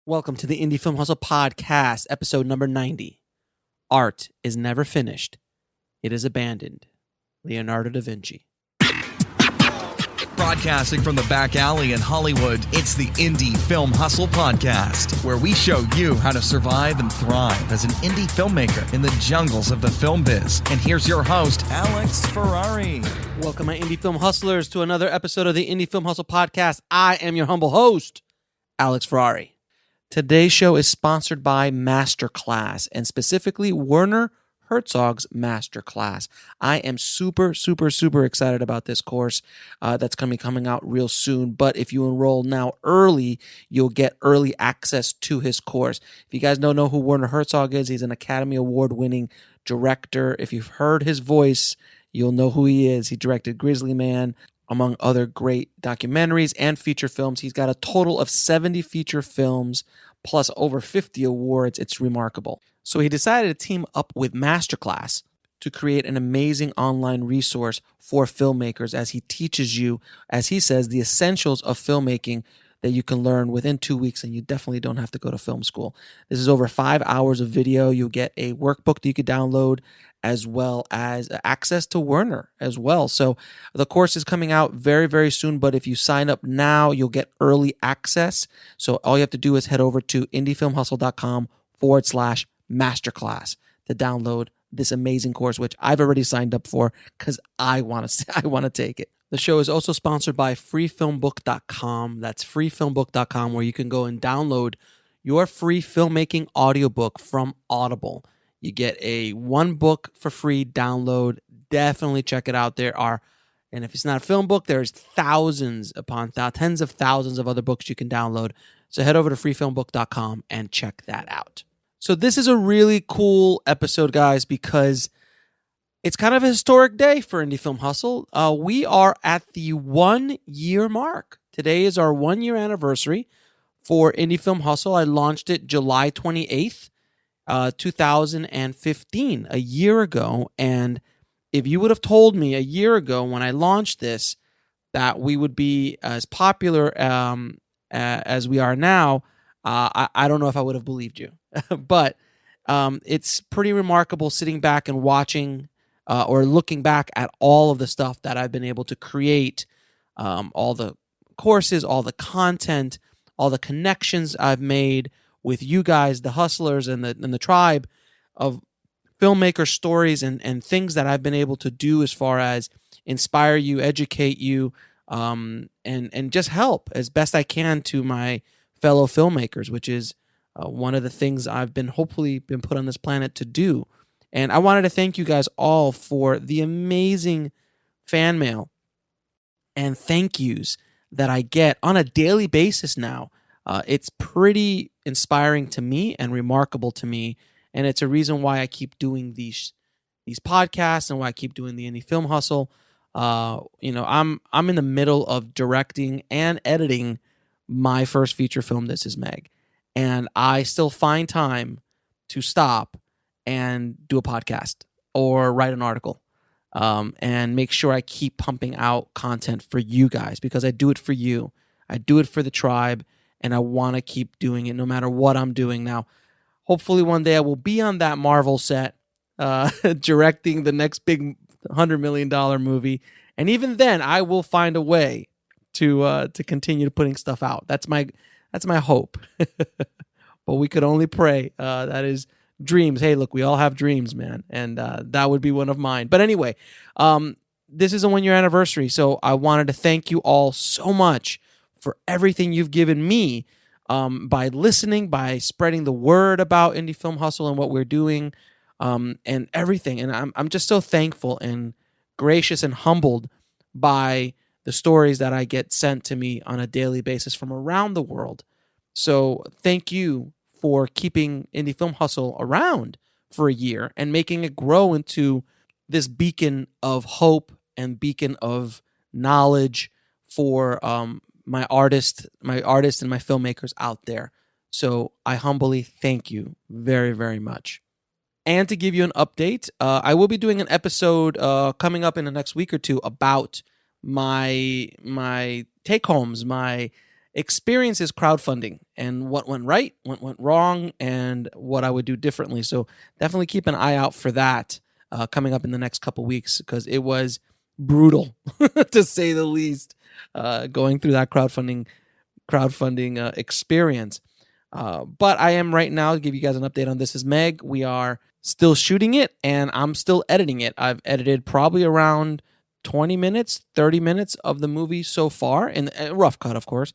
Welcome to the Indie Film Hustle Podcast, episode number 90. Art is never finished. It is abandoned. Leonardo da Vinci. Broadcasting from the back alley in Hollywood, it's the Indie Film Hustle Podcast, where we show you how to survive and thrive as an indie filmmaker in the jungles of the film biz. And here's your host, Alex Ferrari. Welcome, my Indie Film Hustlers, to another episode of the Indie Film Hustle Podcast. I am your humble host, Alex Ferrari. Today's show is sponsored by Masterclass, and specifically Werner Herzog's Masterclass. I am super excited about this course that's going to be coming out real soon. But if you enroll now early, you'll get early access to his course. If you guys don't know who Werner Herzog is, he's an Academy Award-winning director. If you've heard his voice, you'll know who he is. He directed Grizzly Man, among other great documentaries and feature films. He's got a total of 70 feature films plus over 50 awards. It's remarkable. So he decided to team up with Masterclass to create an amazing online resource for filmmakers as he teaches you, as he says, the essentials of filmmaking that you can learn within 2 weeks, and you definitely don't have to go to film school. This is over 5 hours of video. You'll get a workbook that you could download, as well as access to Werner as well. So the course is coming out very soon, but if you sign up now, you'll get early access. So all you have to do is head over to indiefilmhustle.com/masterclass to download this amazing course, which I've already signed up for because I want to take it. The show is also sponsored by freefilmbook.com. That's freefilmbook.com, where you can go and download your free filmmaking audiobook from Audible. You get a one book for free download. Definitely check it out. And if it's not a film book, there's tens of thousands of other books you can download. So head over to freefilmbook.com and check that out. So this is a really cool episode, guys, because it's kind of a historic day for Indie Film Hustle. We are at the 1 year mark. Today is our 1 year anniversary for Indie Film Hustle. I launched it July 28th. 2015, a year ago. And if you would have told me a year ago when I launched this that we would be as popular as we are now, I don't know if I would have believed you. But it's pretty remarkable sitting back and watching or looking back at all of the stuff that I've been able to create, all the courses, all the content, all the connections I've made with you guys, the hustlers and the tribe of filmmaker stories and things that I've been able to do as far as inspire you, educate you, and just help as best I can to my fellow filmmakers, which is one of the things I've hopefully been put on this planet to do. And I wanted to thank you guys all for the amazing fan mail and thank yous that I get on a daily basis now. It's pretty inspiring to me and remarkable to me, and it's a reason why I keep doing these podcasts and why I keep doing the Indie Film Hustle. I'm in the middle of directing and editing my first feature film, This Is Meg, and I still find time to stop and do a podcast or write an article, and make sure I keep pumping out content for you guys, because I do it for you. I do it for the tribe. And I want to keep doing it no matter what I'm doing. Now, hopefully one day I will be on that Marvel set directing the next big $100 million movie. And even then, I will find a way to continue putting stuff out. That's my hope. But we could only pray. That is dreams. Hey, look, we all have dreams, man. And that would be one of mine. But anyway, this is a 1 year anniversary. So I wanted to thank you all so much for everything you've given me by listening, by spreading the word about Indie Film Hustle and what we're doing, and everything. And I'm just so thankful and gracious and humbled by the stories that I get sent to me on a daily basis from around the world. So thank you for keeping Indie Film Hustle around for a year and making it grow into this beacon of hope and beacon of knowledge for my artists and my filmmakers out there. So I humbly thank you very much. And to give you an update, I will be doing an episode coming up in the next week or two about my take homes, my experiences crowdfunding and what went right, what went wrong, and what I would do differently. So definitely keep an eye out for that coming up in the next couple weeks, because it was brutal to say the least, going through that crowdfunding experience. But I am right now to give you guys an update on This Is Meg. We are still shooting it, and I'm still editing it. I've edited probably around 20 minutes, 30 minutes of the movie so far, in a rough cut, of course.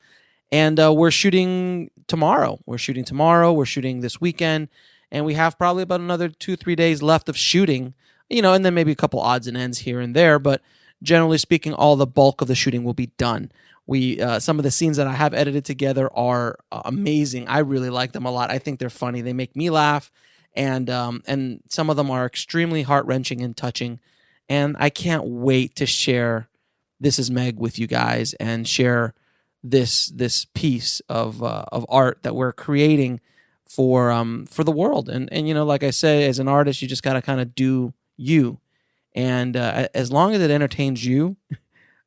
And we're shooting tomorrow. We're shooting this weekend, and we have probably about another 2-3 days left of shooting, and then maybe a couple odds and ends here and there. But generally speaking, all the bulk of the shooting will be done. Some of the scenes that I have edited together are amazing. I really like them a lot. I think they're funny. They make me laugh, and some of them are extremely heart-wrenching and touching. And I can't wait to share This Is Meg with you guys and share this piece of art that we're creating for the world. And like I say, as an artist, you just gotta kind of do you, and as long as it entertains you,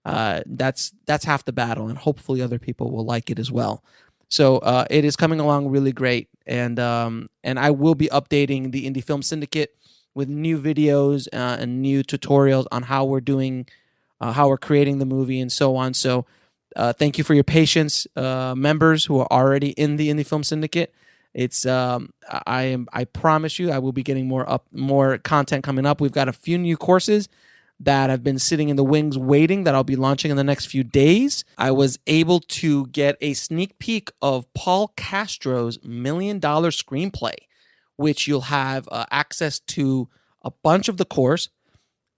that's half the battle, and hopefully other people will like it as well. So it is coming along really great, and I will be updating the Indie Film Syndicate with new videos and new tutorials on how we're doing, how we're creating the movie, and so on. So thank you for your patience, members who are already in the Indie Film Syndicate. It's I promise you, I will be getting more content coming up. We've got a few new courses that have been sitting in the wings waiting that I'll be launching in the next few days. I was able to get a sneak peek of Paul Castro's $1 Million Screenplay, which you'll have access to a bunch of the course,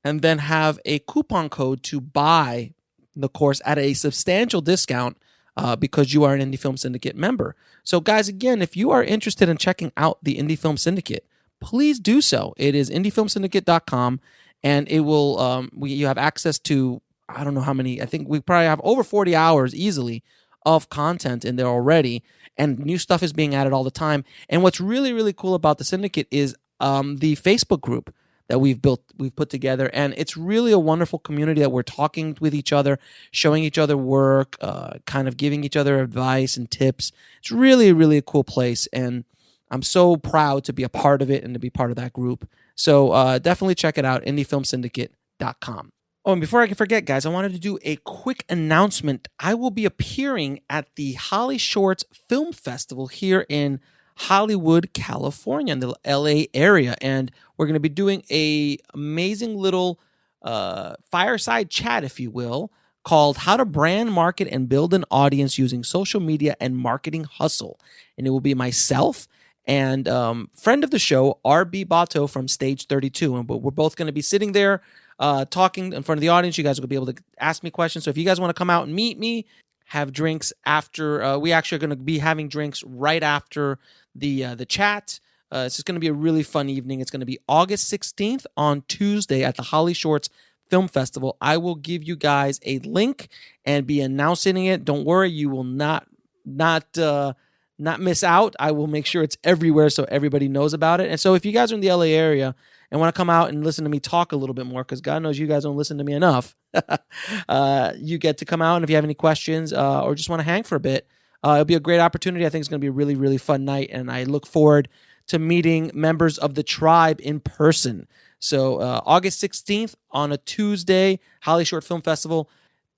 and then have a coupon code to buy the course at a substantial discount because you are an Indie Film Syndicate member. So guys, again, if you are interested in checking out the Indie Film Syndicate, please do so. It is indiefilmsyndicate.com, and it will you have access to, I don't know how many, I think we probably have over 40 hours easily of content in there already, and new stuff is being added all the time. And what's really, really cool about the Syndicate is the Facebook group that we've put together, and it's really a wonderful community that we're talking with each other, showing each other work, kind of giving each other advice and tips. It's really, really a cool place, and I'm so proud to be a part of it and to be part of that group. So definitely check it out, indiefilmsyndicate.com. Oh, and before I can forget, guys, I wanted to do a quick announcement. I will be appearing at the Holly Shorts Film Festival here in Hollywood, California, in the LA area, and we're going to be doing a amazing little fireside chat, if you will, called How to Brand, Market, and Build an Audience Using Social Media and Marketing Hustle. And it will be myself and friend of the show, RB Bato from Stage 32, and we're both going to be sitting there talking in front of the audience. You guys will be able to ask me questions. So if you guys want to come out and meet me, have drinks after, we actually are going to be having drinks right after the chat. It's just going to be a really fun evening. It's going to be August 16th on Tuesday at the Holly Shorts Film Festival. I will give you guys a link and be announcing it. Don't worry, you will not miss out. I will make sure it's everywhere so everybody knows about it. And so if you guys are in the LA area and want to come out and listen to me talk a little bit more, because God knows you guys don't listen to me enough, you get to come out, and if you have any questions or just want to hang for a bit, it'll be a great opportunity. I think it's going to be a really, really fun night, and I look forward to meeting members of the tribe in person. So August 16th on a Tuesday, Holly Short Film Festival.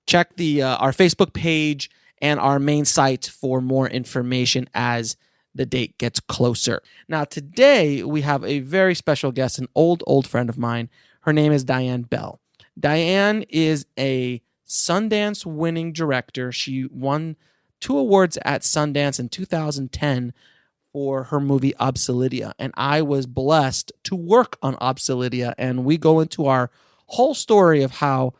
Check our Facebook page and our main site for more information as the date gets closer. Now, today we have a very special guest, an old friend of mine. Her name is Diane Bell. Diane is a Sundance-winning director. She won 2 awards at Sundance in 2010 for her movie OBSELIDIA, and I was blessed to work on OBSELIDIA, and we go into our whole story of how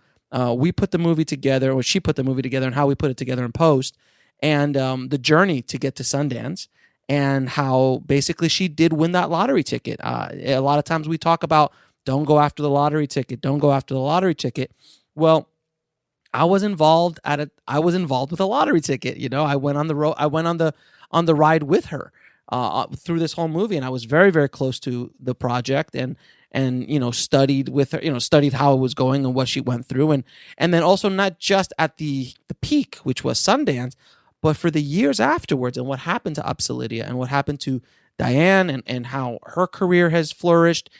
we put the movie together, or she put the movie together, and how we put it together in post, and the journey to get to Sundance, and how basically she did win that lottery ticket. A lot of times we talk about, don't go after the lottery ticket, don't go after the lottery ticket. Well, I was involved with a lottery ticket. You know, I went on the road. I went on the ride with her through this whole movie, and I was very, very close to the project, and studied with her. Studied how it was going and what she went through, and then also not just at the peak, which was Sundance, But for the years afterwards and what happened to OBSELIDIA and what happened to Diane and how her career has flourished.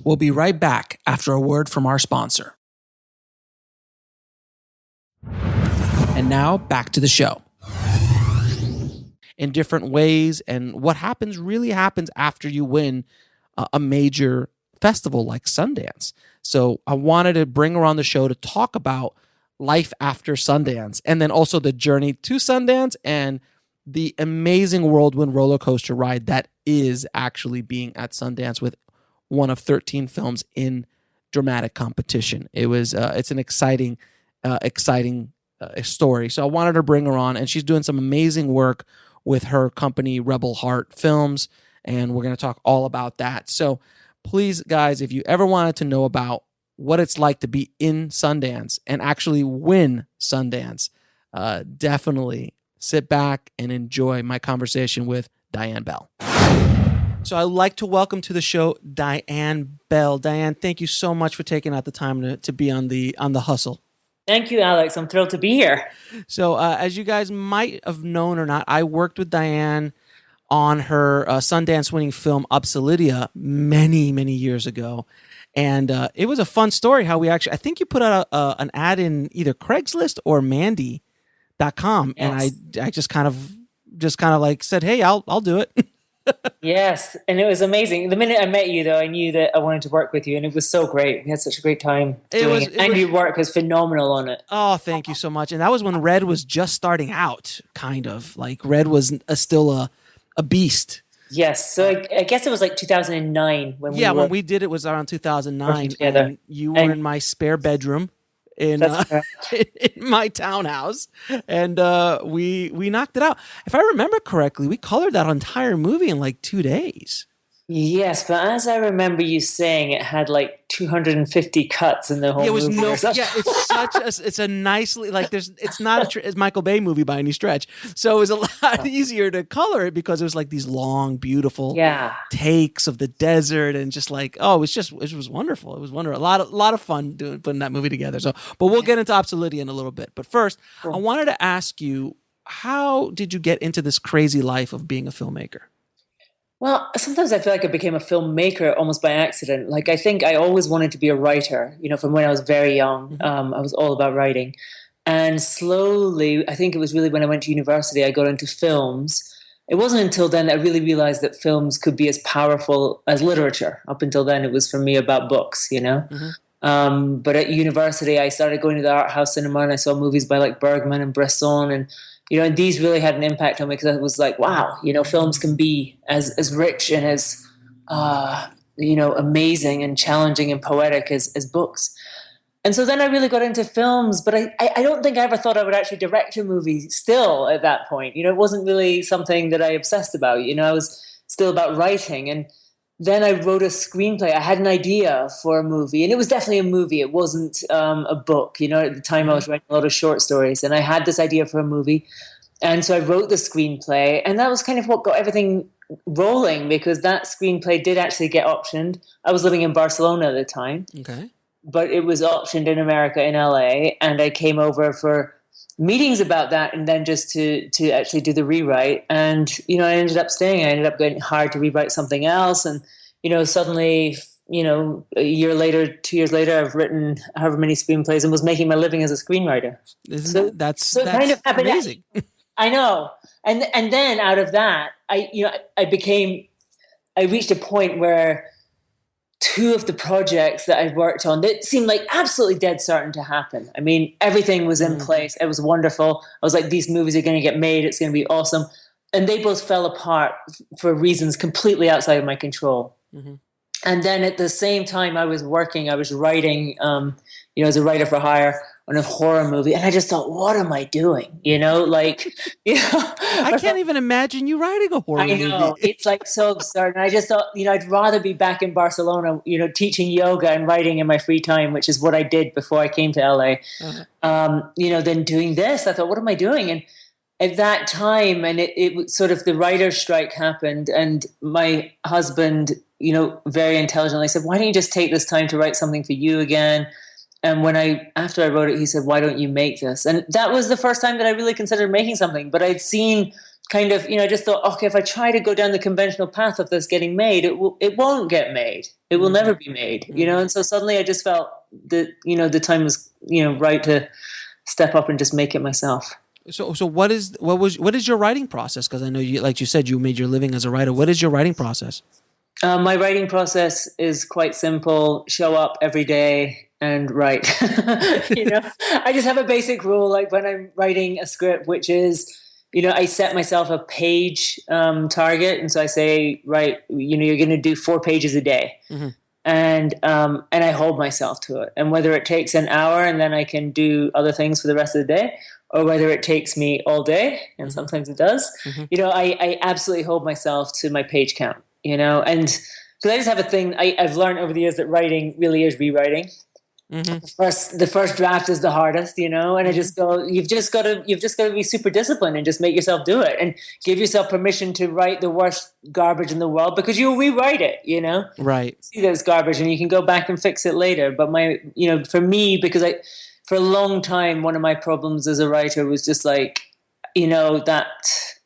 We'll be right back after a word from our sponsor. And now back to the show. In different ways, and what happens really happens after you win a major festival like Sundance. So I wanted to bring her on the show to talk about life after Sundance, and then also the journey to Sundance and the amazing whirlwind roller coaster ride that is actually being at Sundance with one of 13 films in dramatic competition. It's an exciting story. So I wanted to bring her on, and she's doing some amazing work with her company, Rebel Heart Films, and we're going to talk all about that. So please, guys, if you ever wanted to know about what it's like to be in Sundance and actually win Sundance, definitely sit back and enjoy my conversation with Diane Bell. So I'd like to welcome to the show Diane Bell. Diane, thank you so much for taking out the time to be on the hustle. Thank you, Alex. I'm thrilled to be here. So as you guys might have known or not, I worked with Diane on her Sundance-winning film OBSELIDIA many, many years ago. And it was a fun story how I think you put out an ad in either Craigslist or Mandy.com. Yes. And I just kind of like said, hey, I'll do it. Yes, and it was amazing. The minute I met you, though, I knew that I wanted to work with you, and it was so great. We had such a great time doing it. And your work was phenomenal on it. Oh, thank you so much. And that was when Red was just starting out, kind of. Like, Red was still a beast. Yes, so I guess it was like 2009 when when we did it was around 2009. And you were in my spare bedroom in my townhouse, and we knocked it out. If I remember correctly, we colored that entire movie in like 2 days. Yes, but as I remember you saying, it had like 250 cuts in the whole movie. It's a nicely, like, it's not a Michael Bay movie by any stretch. So it was a lot easier to color it because it was like these long, beautiful takes of the desert and just like, it was wonderful. It was wonderful. A lot of fun putting that movie together. So, but we'll get into OBSELIDIA in a little bit. But first, I wanted to ask you, how did you get into this crazy life of being a filmmaker? Well, sometimes I feel like I became a filmmaker almost by accident. Like, I think I always wanted to be a writer, from when I was very young. I was all about writing. And slowly, I think it was really when I went to university, I got into films. It wasn't until then that I really realized that films could be as powerful as literature. Up until then, it was for me about books, But at university, I started going to the art house cinema and I saw movies by like Bergman and Bresson, and and these really had an impact on me because I was like, wow, films can be as rich and as, amazing and challenging and poetic as books. And so then I really got into films, but I don't think I ever thought I would actually direct a movie still at that point. It wasn't really something that I obsessed about. I was still about writing. And then I wrote a screenplay. I had an idea for a movie, and it was definitely a movie. It wasn't a book. At the time I was writing a lot of short stories, and I had this idea for a movie. And so I wrote the screenplay, and that was kind of what got everything rolling because that screenplay did actually get optioned. I was living in Barcelona at the time. Okay. But it was optioned in America, in LA, and I came over for meetings about that and then just to actually do the rewrite. And, I ended up staying. I ended up getting hired to rewrite something else. And, suddenly, a year later, 2 years later, I've written however many screenplays and was making my living as a screenwriter. That's kind of happened. Amazing. I know. And then out of that, I reached a point where two of the projects that I'd worked on that seemed like absolutely dead certain to happen. I mean, everything was in place. It was wonderful. I was like, these movies are going to get made. It's going to be awesome. And they both fell apart for reasons completely outside of my control. Mm-hmm. And then at the same time I was writing, as a writer for hire on a horror movie. And I just thought, what am I doing? I can't even imagine you writing a horror movie. I know. It's like so absurd. And I just thought, I'd rather be back in Barcelona, teaching yoga and writing in my free time, which is what I did before I came to LA, than doing this. I thought, what am I doing? And at that time, and it sort of the writer's strike happened, and my husband, very intelligently said, why don't you just take this time to write something for you again? after I wrote it, he said, "Why don't you make this?" And that was the first time that I really considered making something. But I'd seen kind of, I just thought, okay, if I try to go down the conventional path of this getting made, it won't get made. It will never be made, And so suddenly I just felt that, the time was, right to step up and just make it myself. So what is your writing process? Because I know you, like you said, you made your living as a writer. What is your writing process? My writing process is quite simple. Show up every day and write. I just have a basic rule, like when I'm writing a script, which is, I set myself a page target, and so I say, right, you're going to do 4 pages a day, and I hold myself to it. And whether it takes an hour and then I can do other things for the rest of the day, or whether it takes me all day, and sometimes it does, I absolutely hold myself to my page count. And because I just have a thing I've learned over the years that writing really is rewriting. The first draft is the hardest, and I just go, you've just got to be super disciplined and just make yourself do it and give yourself permission to write the worst garbage in the world, because you'll rewrite it, Right. See that it's garbage and you can go back and fix it later. But for me, because for a long time, one of my problems as a writer was just like, that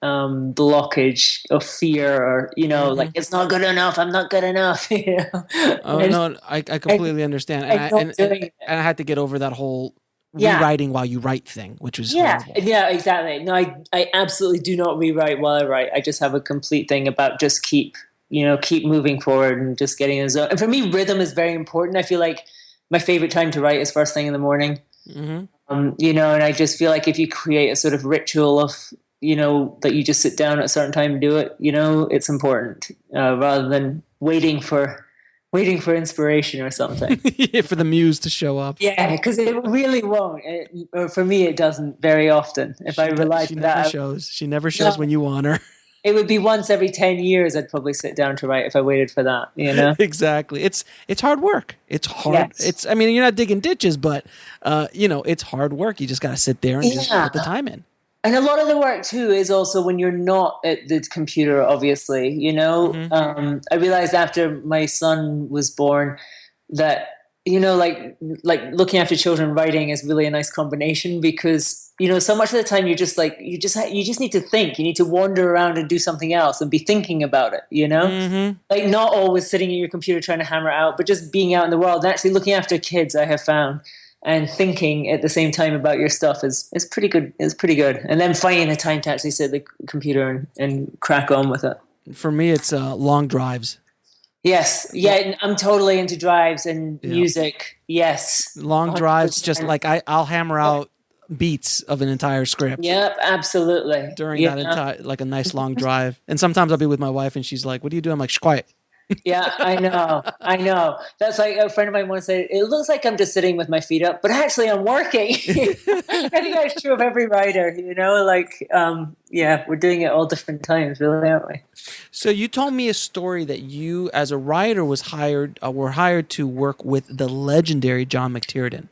blockage of fear, or like, it's not good enough, I'm not good enough. Oh no, I completely understand, and I had to get over that whole rewriting while you write thing, which was horrible. Yeah, exactly. No, I absolutely do not rewrite while I write. I just have a complete thing about just keep moving forward and just getting in the zone. And for me, rhythm is very important. I feel like my favorite time to write is first thing in the morning. And I just feel like if you create a sort of ritual of, that you just sit down at a certain time and do it, it's important, rather than waiting for inspiration or something. For the muse to show up. Yeah, because it really won't. Or for me, it doesn't very often. If I rely on that, she never shows when you want her. It would be once every 10 years I'd probably sit down to write if I waited for that, Exactly. It's hard work. It's hard. Yes. You're not digging ditches, but it's hard work. You just got to sit there and just put the time in. And a lot of the work too is also when you're not at the computer, obviously, I realized after my son was born that, like looking after children, writing is really a nice combination, because so much of the time you're just like, you just need to think. You need to wander around and do something else and be thinking about it, like not always sitting at your computer trying to hammer it out, but just being out in the world and actually looking after kids, I have found, and thinking at the same time about your stuff is pretty good. It's pretty good. And then finding the time to actually sit at the computer and crack on with it. For me, it's long drives. Yes. Yeah. I'm totally into drives and music. Yes. Long 100%. Drives, just like I'll hammer out beats of an entire script. Yep, absolutely. During that entire, like a nice long drive. And sometimes I'll be with my wife and she's like, "What are you doing?" I'm like, "Shh, quiet." Yeah, I know. That's like a friend of mine once said, "It looks like I'm just sitting with my feet up, but actually I'm working." I think that's true of every writer, we're doing it all different times, really, aren't we? So you told me a story that you, as a writer, were hired to work with the legendary John McTiernan.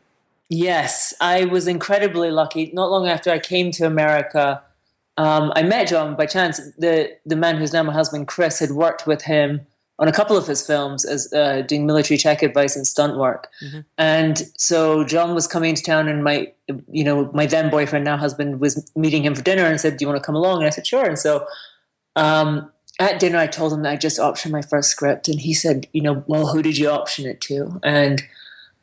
Yes, I was incredibly lucky. Not long after I came to America, I met John by chance. The man who's now my husband, Chris, had worked with him on a couple of his films as doing military tech advice and stunt work. And so John was coming to town, and my then boyfriend, now husband, was meeting him for dinner and said, "Do you want to come along?" And I said, "Sure." And so at dinner, I told him that I just optioned my first script, and he said, "Well, who did you option it to?" And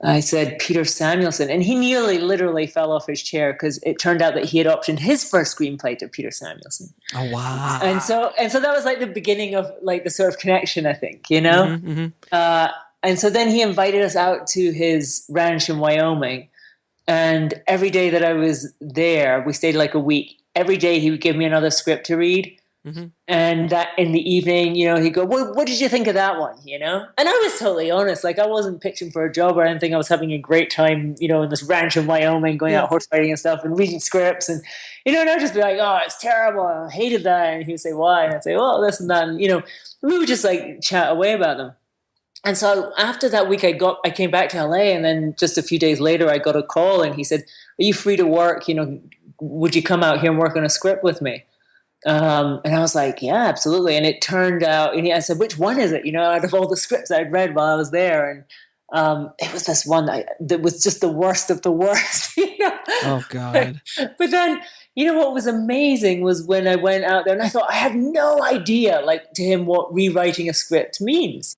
I said, "Peter Samuelson." And he nearly literally fell off his chair, because it turned out that he had optioned his first screenplay to Peter Samuelson. Oh, wow. And so that was like the beginning of like the sort of connection, I think, And so then he invited us out to his ranch in Wyoming. And every day that I was there, we stayed like a week. Every day he would give me another script to read. And that in the evening, he'd go, what did you think of that one? And I was totally honest. Like, I wasn't pitching for a job or anything. I was having a great time, in this ranch in Wyoming, going out horse riding and stuff and reading scripts. And, and I'd just be like, "Oh, it's terrible. I hated that." And he would say, "Why?" And I'd say, "Well, this and that." And, we would just like chat away about them. And so after that week, I came back to LA, and then just a few days later, I got a call, and he said, "Are you free to work? Would you come out here and work on a script with me?" And I was like, "Yeah, absolutely." And it turned out, and I said, "Which one is it?" Out of all the scripts I'd read while I was there. It was this one that was just the worst of the worst. Oh God. But then, what was amazing was when I went out there and I thought, I have no idea, like, to him, what rewriting a script means.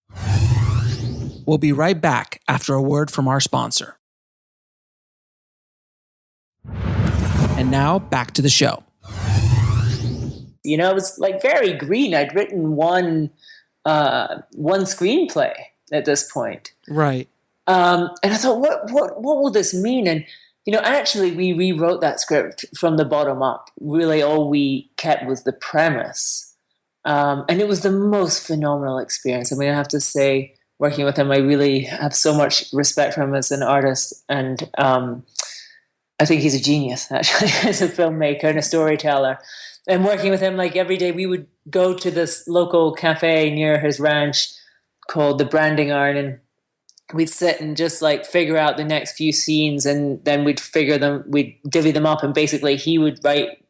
We'll be right back after a word from our sponsor. And now back to the show. I was like very green. I'd written one screenplay at this point. Right. And I thought, what will this mean? And, actually we rewrote that script from the bottom up. Really all we kept was the premise. And it was the most phenomenal experience. I mean, I have to say, working with him, I really have so much respect for him as an artist. And I think he's a genius, actually, as a filmmaker and a storyteller. And working with him, like, every day we would go to this local cafe near his ranch called the Branding Iron, and we'd sit and just like figure out the next few scenes, and then we'd divvy them up, and basically he would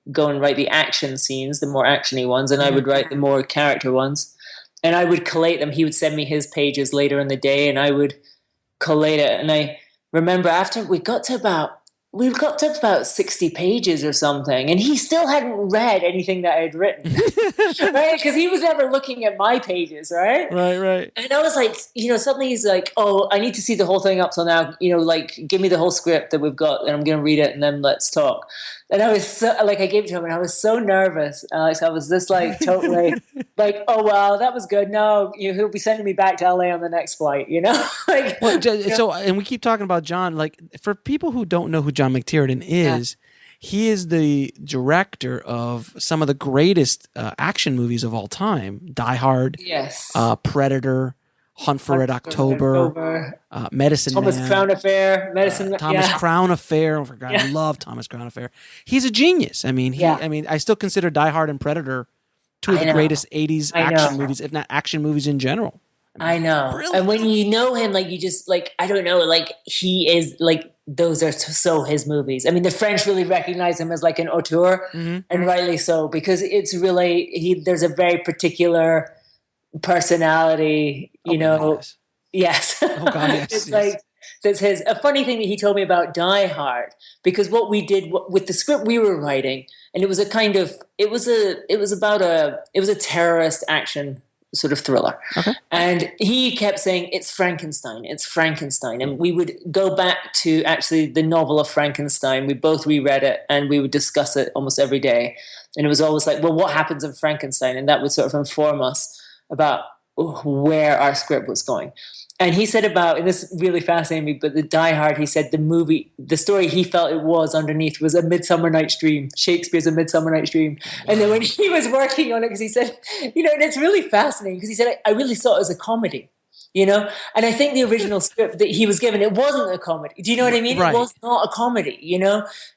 go and write the action scenes, the more actiony ones, and I would write the more character ones, and I would collate them. He would send me his pages later in the day, and I would collate it. And I remember after we got to about 60 pages or something, and he still hadn't read anything that I'd written, right? Because he was never looking at my pages, right? Right. And I was like, suddenly he's like, oh, I need to see the whole thing up till now, like, give me the whole script that we've got, and I'm going to read it, and then let's talk. And I was so, like, I gave it to him, and I was so nervous, Alex. I was just like, totally like, oh, well, that was good. No, he'll be sending me back to LA on the next flight, like. Well, so, and we keep talking about John, like, for people who don't know who John McTiernan is, he is the director of some of the greatest action movies of all time. Die Hard, yes, Predator, Hunt for Red October, Medicine Thomas Man, Crown Affair, Thomas Crown Affair. Oh, God, I love Thomas Crown Affair. He's a genius. I mean, I still consider Die Hard and Predator two of the greatest 80s action movies, if not action movies in general. I know. Brilliant. And when you know him, like, you just, like, I don't know, like, he is, like, those are so his movies. I mean, the French really recognize him as like an auteur, and rightly so, because it's really, there's a very particular personality, Yes. Oh God, yes. It's like, that's his. A funny thing that he told me about Die Hard, because what we did with the script we were writing, and it was a kind of, it was a terrorist action sort of thriller. Okay. And he kept saying, it's Frankenstein. And we would go back to actually the novel of Frankenstein. We both reread it, and we would discuss it almost every day. And it was always like, well, what happens in Frankenstein? And that would sort of inform us about where our script was going. And he said and this really fascinated me, but the Die Hard, he said the story he felt it was underneath was A Midsummer Night's Dream, Shakespeare's A Midsummer Night's Dream. And then when he was working on it, because he said, and it's really fascinating, because he said, I really saw it as a comedy, and I think the original script that he was given, it wasn't a comedy. Do you know what I mean? Right. It was not a comedy,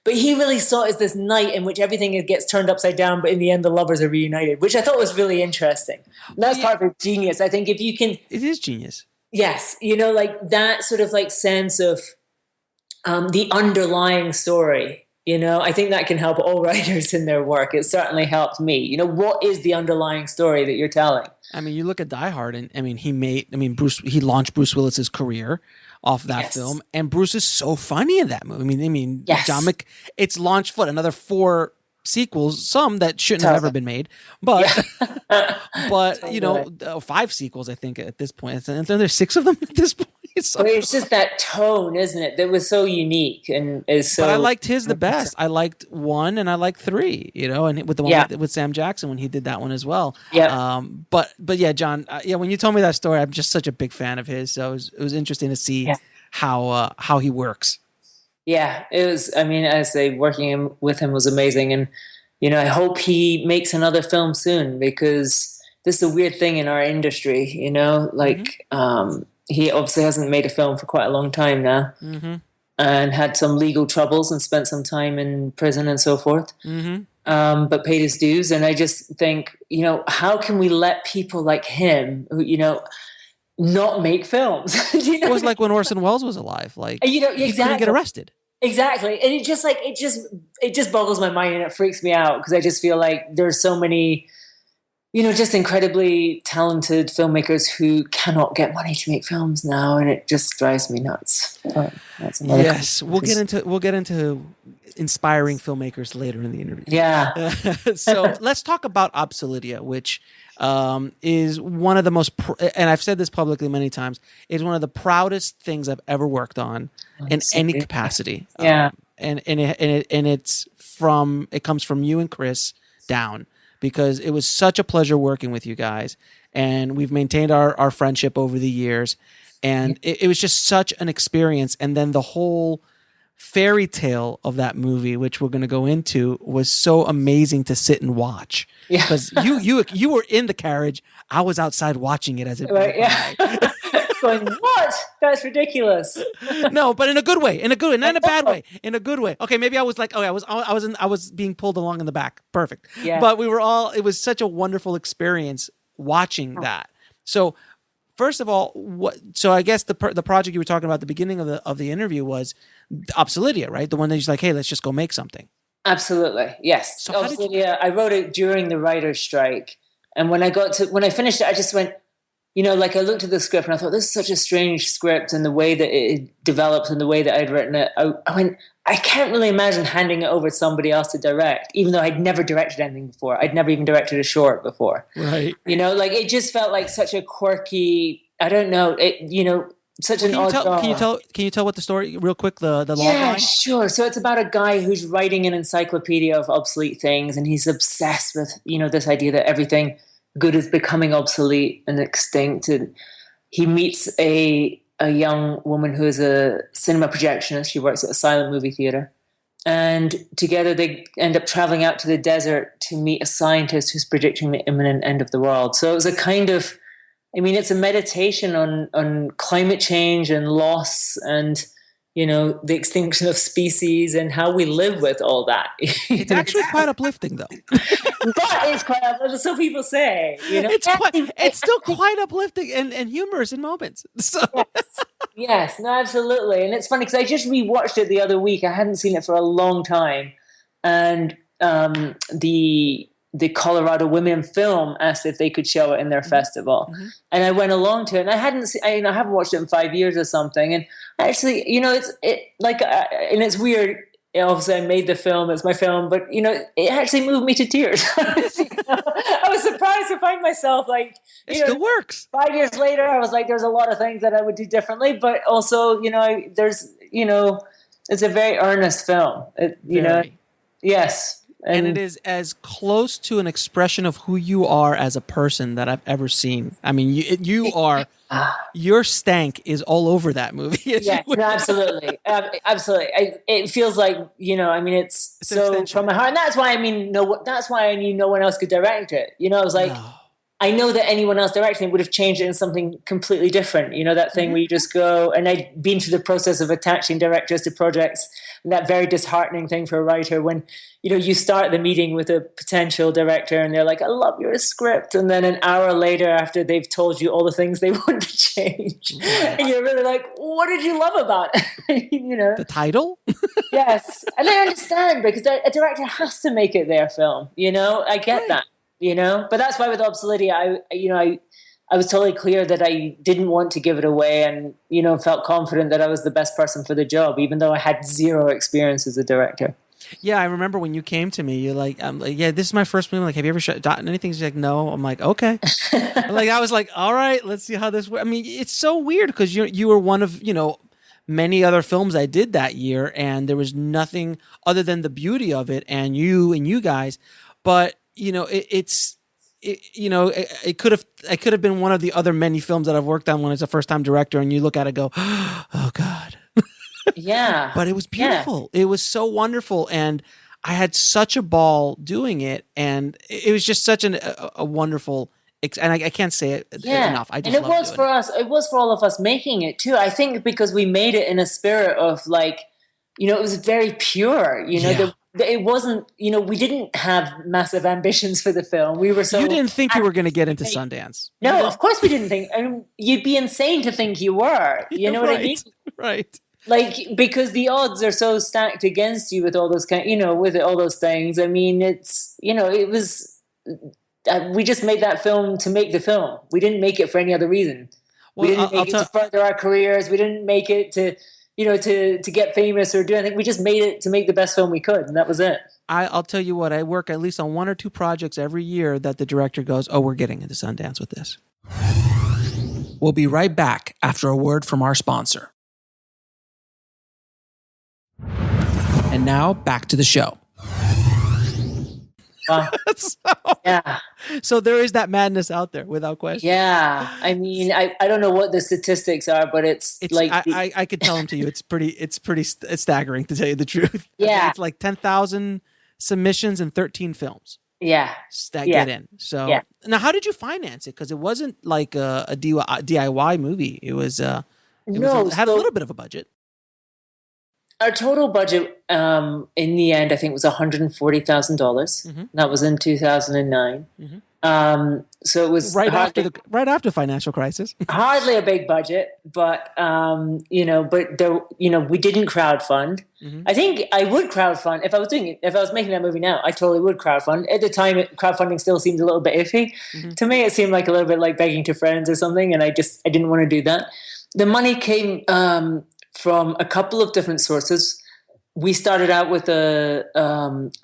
but he really saw it as this night in which everything gets turned upside down, but in the end, the lovers are reunited, which I thought was really interesting. And that's part of genius. I think if you can... It is genius. Yes, like that sort of like sense of the underlying story, I think that can help all writers in their work. It certainly helped me. What is the underlying story that you're telling? I mean, you look at Die Hard, and he launched Bruce Willis's career off that film, and Bruce is so funny in that movie. John it's launched another 4 sequels, some that shouldn't have ever been made, but 5 sequels, I think, at this point, and then there's 6 of them at this point. So, but it's just that tone, isn't it, that was so unique and is so. But I liked his the best. I liked 1 and I liked 3, and with the one with Sam Jackson when he did that one as well. Yeah. But yeah, John. When you told me that story, I'm just such a big fan of his. So it was interesting to see how he works. Yeah, it was. I mean, I say working with him was amazing, and I hope he makes another film soon, because this is a weird thing in our industry. He obviously hasn't made a film for quite a long time now, and had some legal troubles and spent some time in prison and so forth. But paid his dues, and I just think, how can we let people like him, who, not make films? It was like when Orson Welles was alive. Like, he couldn't get arrested. Exactly. And it just boggles my mind, and it freaks me out, because I just feel like there's so many just incredibly talented filmmakers who cannot get money to make films now, and it just drives me nuts. But that's another Yes, we'll get into inspiring filmmakers later in the interview. Yeah. So let's talk about OBSELIDIA, which is one of the most, and I've said this publicly many times, is one of the proudest things I've ever worked on in any capacity. Yeah. It comes from you and Chris down, because it was such a pleasure working with you guys, and we've maintained our friendship over the years, and it was just such an experience. And then the whole fairy tale of that movie, which we're going to go into, was so amazing to sit and watch, because you were in the carriage, I was outside watching it as it went by. Going, what? That's ridiculous. No, but in a good way, not in a bad way, in a good way. Okay, maybe I was like, I was being pulled along in the back. Perfect. Yeah. But it was such a wonderful experience watching that. So, first of all, so I guess the project you were talking about at the beginning of the interview was OBSELIDIA, right? The one that you're like, hey, let's just go make something. Absolutely. Yes. So OBSELIDIA, I wrote it during the writer's strike. And when I finished it, I just went, like I looked at the script and I thought, this is such a strange script, and the way that it developed and the way that I'd written it, I went, I can't really imagine handing it over to somebody else to direct, even though I'd never directed anything before. I'd never even directed a short before. Right. Like it just felt like such a quirky, I don't know, such an odd drama. Can you tell what the story real quick, the log line? Yeah, sure. So it's about a guy who's writing an encyclopedia of obsolete things, and he's obsessed with, this idea that everything good is becoming obsolete and extinct. And he meets a young woman who is a cinema projectionist. She works at a silent movie theater. And together they end up traveling out to the desert to meet a scientist who's predicting the imminent end of the world. So it was a kind of, it's a meditation on climate change and loss and, the extinction of species and how we live with all that. It's actually quite uplifting, though. But it's quite uplifting, so people say. It's still quite uplifting and humorous in moments. So. Yes, no, absolutely. And it's funny because I just rewatched it the other week. I hadn't seen it for a long time. And the Colorado Women Film asked if they could show it in their festival. Mm-hmm. And I went along to it, and I haven't watched it in 5 years or something. And actually, and it's weird. Obviously, I made the film; it's my film, but it actually moved me to tears. I was surprised to find myself like it still works. 5 years later, I was like, "There's a lot of things that I would do differently," but also, there's it's a very earnest film. Yes. And it is as close to an expression of who you are as a person that I've ever seen. I mean, you are, your stank is all over that movie. Yeah, no, absolutely. Absolutely. It feels like, it's so from my heart. And that's why, that's why I knew no one else could direct it. I was like, I know that anyone else directing it would have changed it in something completely different. That thing where you just go, and I'd been through the process of attaching directors to projects, and that very disheartening thing for a writer when, you start the meeting with a potential director and they're like, I love your script. And then an hour later, after they've told you all the things they want to change, and you're really like, what did you love about it? The title? Yes. And I understand, because a director has to make it their film. I get that. But that's why with OBSELIDIA, I was totally clear that I didn't want to give it away, and felt confident that I was the best person for the job, even though I had zero experience as a director. Yeah, I remember when you came to me, you're like, yeah, this is my first movie. Like, have you ever shot anything? She's like, no. I'm like, okay. I was like, all right, let's see how this works. I mean, it's so weird because you were one of many other films I did that year, and there was nothing other than the beauty of it and you guys, but. I could have been one of the other many films that I've worked on when it's a first time director, and you look at it and go, oh God. Yeah. But it was beautiful. Yeah. It was so wonderful. And I had such a ball doing it. And it was just such a wonderful, and I can't say it enough. I just and it was for us. It was for all of us making it too. I think because we made it in a spirit of like, it was very pure, it wasn't, we didn't have massive ambitions for the film. We were so. You didn't think you were going to get into Sundance. No, of course we didn't think. I mean, you'd be insane to think you were. You know what I mean? Right. Like, because the odds are so stacked against you with all those with all those things. I mean, it's, it was. we just made that film to make the film. We didn't make it for any other reason. Well, we didn't make it to further our careers. We didn't make it to, to get famous or do anything. We just made it to make the best film we could, and that was it. I'll tell you what, I work at least on 1 or 2 projects every year that the director goes, oh, we're getting into Sundance with this. We'll be right back after a word from our sponsor. And now back to the show. So there is that madness out there, without question. Yeah, I mean, I don't know what the statistics are, but it's like I could tell them to you. It's pretty staggering, to tell you the truth. Yeah, it's like 10,000 submissions and 13 films. Yeah, that get in. So now, how did you finance it? Because it wasn't like a DIY movie. It was it had a little bit of a budget. Our total budget, in the end, I think was $140,000. Mm-hmm. That was in 2009. Mm-hmm. So it was right after financial crisis. Hardly a big budget, but but there, we didn't crowdfund. Mm-hmm. I think I would crowdfund if I was doing it. If I was making that movie now, I totally would crowdfund. At the time, crowdfunding still seemed a little bit iffy. Mm-hmm. To me, it seemed like a little bit like begging to friends or something, and I didn't want to do that. The money came from a couple of different sources. We started out with a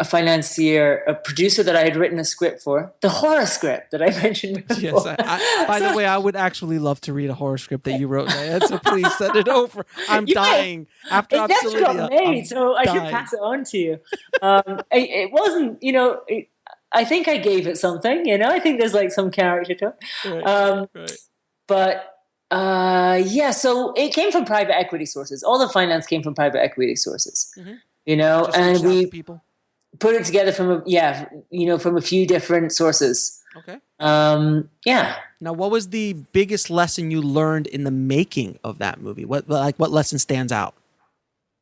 financier, a producer that I had written a script for, the horror script that I mentioned before. Yes, by the way, I would actually love to read a horror script that you wrote, Diane, so please send it over. I'm dying. After it just got made, so I should pass it on to you. It wasn't, I think I gave it something, I think there's like some character to it. Right. But so it came from private equity sources. All the finance came from private equity sources, and we put it together from a few different sources. Okay. Now, what was the biggest lesson you learned in the making of that movie? What lesson stands out?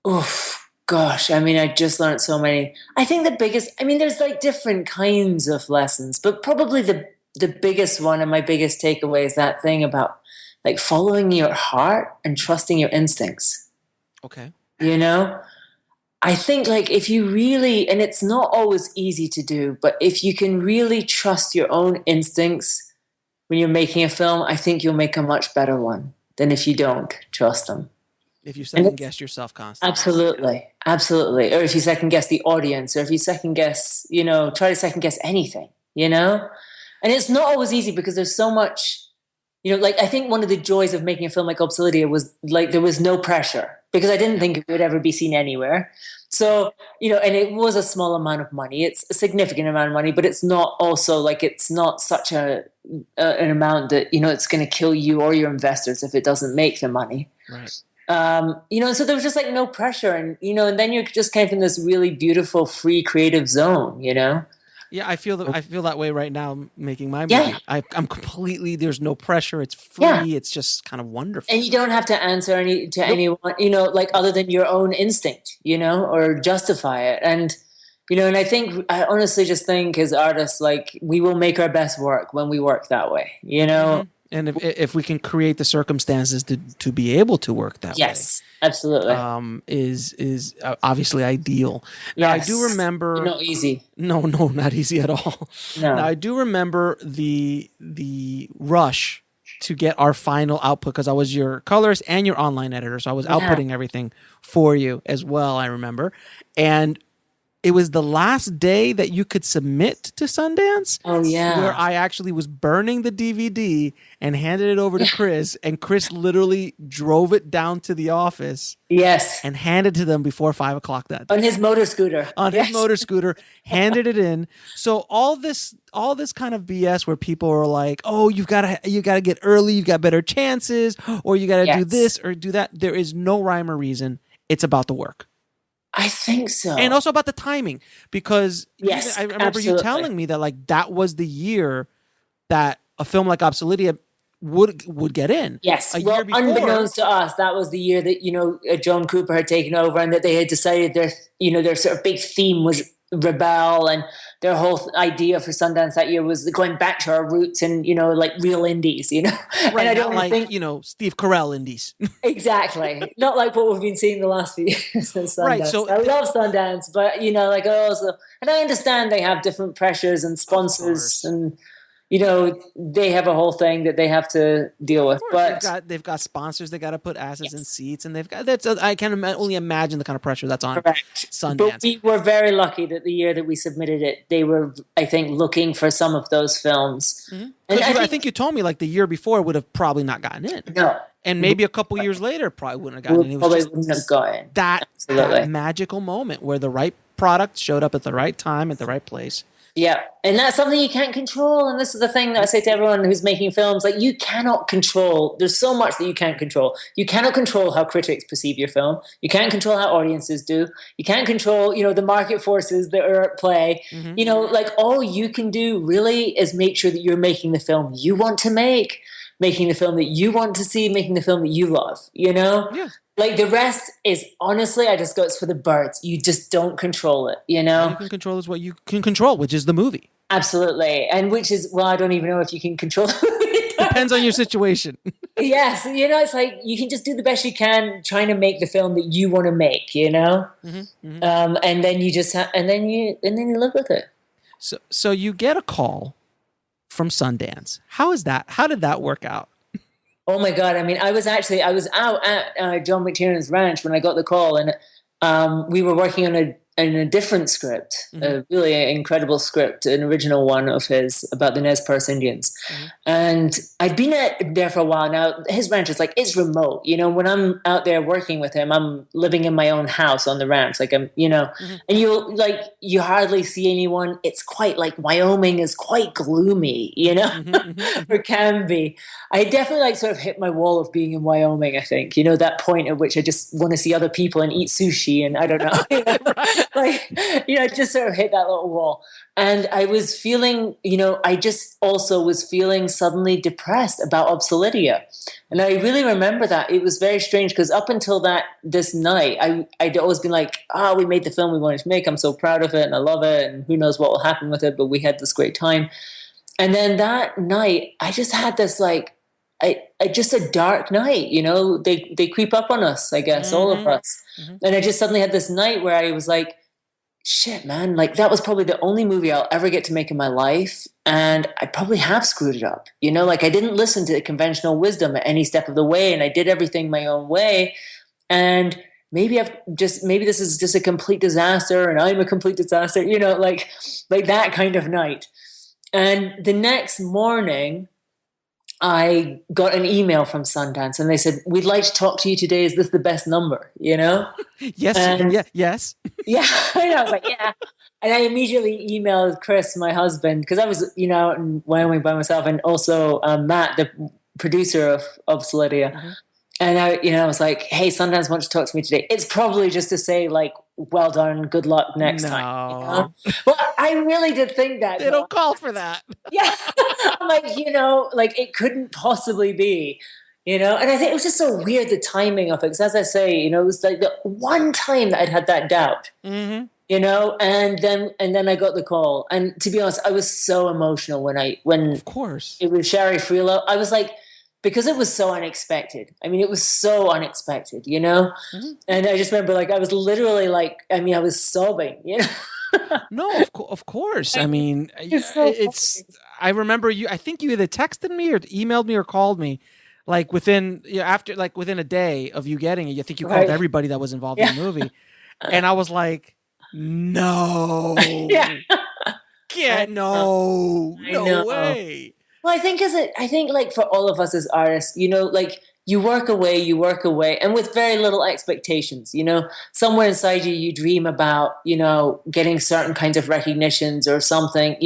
Oof, gosh. I mean, I just learned so many. I think there's like different kinds of lessons, but probably the biggest one and my biggest takeaway is that thing about like following your heart and trusting your instincts. Okay. I think like if you really, and it's not always easy to do, but if you can really trust your own instincts when you're making a film, I think you'll make a much better one than if you don't trust them. If you second guess yourself constantly. Absolutely. Or if you second guess the audience, or if you second guess, try to second guess anything, And it's not always easy because there's so much, I think one of the joys of making a film like OBSELIDIA was like there was no pressure because I didn't think it would ever be seen anywhere. So, and it was a small amount of money. It's a significant amount of money, but it's not also like it's not such an amount that, it's going to kill you or your investors if it doesn't make the money. Right. So there was just like no pressure and, and then you're just kind of in this really beautiful, free, creative zone, Yeah, I feel that way right now making my movie. Yeah. I'm completely, there's no pressure. It's free. Yeah. It's just kind of wonderful. And you don't have to answer anyone, like other than your own instinct, or justify it. And, and I honestly just think as artists, like we will make our best work when we work that way, Mm-hmm. And if we can create the circumstances to be able to work that way. Yes, absolutely. Is obviously ideal. Now, I do remember... Not easy. No, not easy at all. No. Now, I do remember the rush to get our final output because I was your colorist and your online editor, so I was outputting everything for you as well, I remember. And it was the last day that you could submit to Sundance. Oh, yeah. Where I actually was burning the DVD and handed it over to Chris. And Chris literally drove it down to the office. Yes. And handed it to them before 5 o'clock that day. On his motor scooter. His motor scooter, handed it in. So all this kind of BS where people are like, oh, you gotta get early, you've got better chances, or you gotta do this or do that. There is no rhyme or reason. It's about the work. I think so. And also about the timing, because I remember absolutely. you telling me that like that was the year that a film like OBSELIDIA would get in. Yes. Well, unbeknownst to us, that was the year that, Joan Cooper had taken over and that they had decided their sort of big theme was rebel, and their whole idea for Sundance that year was going back to our roots and, like real indies, Right, and I don't think, Steve Carell indies. Exactly. Not like what we've been seeing the last few years at Sundance. Right, so I love Sundance, but, and I understand they have different pressures and sponsors and they have a whole thing that they have to deal with. But they've got sponsors. They got to put asses in seats, and they've got I can only imagine the kind of pressure that's on Sundance. But we were very lucky that the year that we submitted it, they were, I think, looking for some of those films. Mm-hmm. And I think you told me like the year before would have probably not gotten in. No. And maybe a couple years later probably wouldn't have gotten in. It was wouldn't have gotten that magical moment where the right product showed up at the right time at the right place. Yeah, and that's something you can't control. And this is the thing that I say to everyone who's making films, like, you cannot control. There's so much that you can't control. You cannot control how critics perceive your film. You can't control how audiences do. You can't control, the market forces that are at play. Mm-hmm. Like, all you can do really is make sure that you're making the film you want to make, making the film that you want to see, making the film that you love, Yeah. Like, the rest is, honestly, I just go, it's for the birds. You just don't control it, All you can control is what you can control, which is the movie. Absolutely. And which is, well, I don't even know if you can control it. Depends on your situation. Yes. It's like, you can just do the best you can trying to make the film that you want to make, Mm-hmm, mm-hmm. And then you just and then you live with it. So you get a call from Sundance. How did that work out? Oh my God. I mean, I was out at John McTiernan's ranch when I got the call, and we were working on a different script, mm-hmm. a really incredible script, an original one of his about the Nez Perce Indians. Mm-hmm. And I'd been there for a while now. His ranch is like, it's remote. When I'm out there working with him, I'm living in my own house on the ranch. Like, I'm, mm-hmm. and you hardly see anyone. It's quite like Wyoming is quite gloomy, mm-hmm. or can be. I definitely sort of hit my wall of being in Wyoming, I think, that point at which I just want to see other people and eat sushi. And I don't know, just sort of hit that little wall. And I was feeling, I just also was feeling suddenly depressed about OBSELIDIA. And I really remember that. It was very strange because up until this night, I'd always been like, we made the film we wanted to make. I'm so proud of it and I love it. And who knows what will happen with it, but we had this great time. And then that night, I just had this just a dark night, they creep up on us, I guess, mm-hmm. all of us. Mm-hmm. And I just suddenly had this night where I was like, shit, man, like that was probably the only movie I'll ever get to make in my life. And I probably have screwed it up, like I didn't listen to the conventional wisdom at any step of the way. And I did everything my own way. And maybe this is just a complete disaster and I'm a complete disaster, like that kind of night. And the next morning, I got an email from Sundance and they said, we'd like to talk to you today. Is this the best number? Yes. Yes. Yeah. I was like, yeah. And I immediately emailed Chris, my husband, because I was, out in Wyoming by myself, and also Matt, the producer of OBSELIDIA. Mm-hmm. And I was like, hey, Sundance wants to talk to me today. It's probably just to say, like, well done, good luck next time. Well, I really did think that. They don't call for that. Yeah. I'm like, it couldn't possibly be, and I think it was just so weird, the timing of it. Because as I say, it was like the one time that I'd had that doubt, mm-hmm. and then I got the call. And to be honest, I was so emotional when of course it was Sherry Freelo. I was like, because it was so unexpected. I mean, it was so unexpected, Mm-hmm. And I just remember, I was literally I was sobbing, No, of course. I mean, I remember you. I think you either texted me or emailed me or called me, within a day of you getting it. I think you called everybody that was involved in the movie, and I was like, no, no way. Well, I think for all of us as artists, you work away, and with very little expectations, somewhere inside you dream about, getting certain kinds of recognitions or something,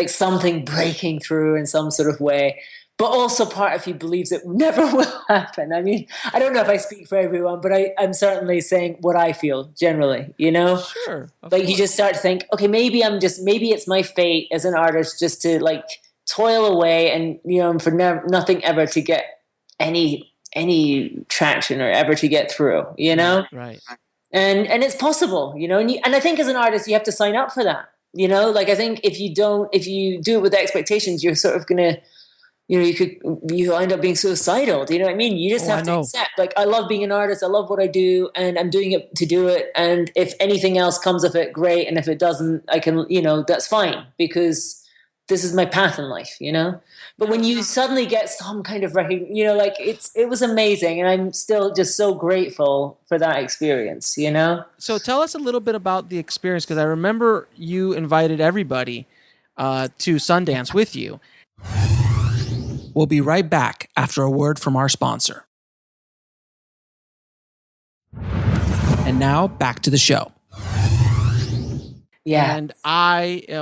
something breaking through in some sort of way. But also part of you believes it never will happen. I mean, I don't know if I speak for everyone, but I'm certainly saying what I feel generally, Sure. You just start to think, okay, maybe it's my fate as an artist just to toil away and, for nothing ever to get any traction or ever to get through, Right. And it's possible, and I think as an artist, you have to sign up for that, I think if you do it with expectations, you're sort of going to, you end up being suicidal. Do you know what I mean? You just have to accept, I love being an artist. I love what I do and I'm doing it to do it. And if anything else comes of it, great. And if it doesn't, I can, that's fine because this is my path in life, you know? But when you suddenly get some kind of recognition, you know, like it was amazing. And I'm still just so grateful for that experience, you know? So tell us a little bit about the experience, because I remember you invited everybody to Sundance with you. We'll be right back after a word from our sponsor. And now back to the show. Yeah. And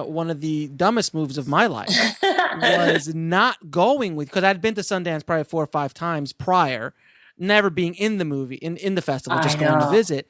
one of the dumbest moves of my life was not going with, because I'd been to Sundance probably 4 or 5 times prior, never being in the movie, in the festival, just going to visit.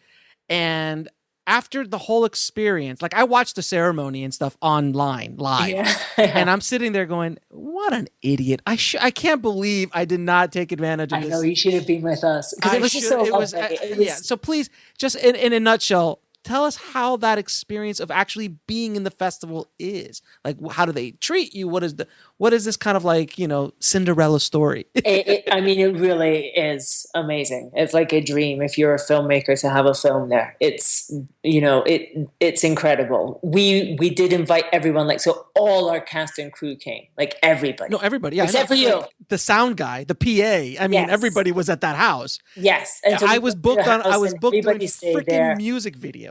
And after the whole experience, like I watched the ceremony and stuff online live, and I'm sitting there going, "What an idiot! I can't believe I did not take advantage of this." I know, you should have been with us, because it was just so lovely. Yeah. So please, just in a nutshell, tell us how that experience of actually being in the festival is. Like, how do they treat you? What is this kind of like, you know, Cinderella story? I mean, it really is amazing. It's like a dream if you're a filmmaker to have a film there. It's, you know, it's incredible. We did invite everyone, like, so all our cast and crew came, like everybody. No, everybody. Yeah, except for you. Like, the sound guy, the PA. I mean, everybody was at that house. Yes. And so I was booked doing freaking there. music videos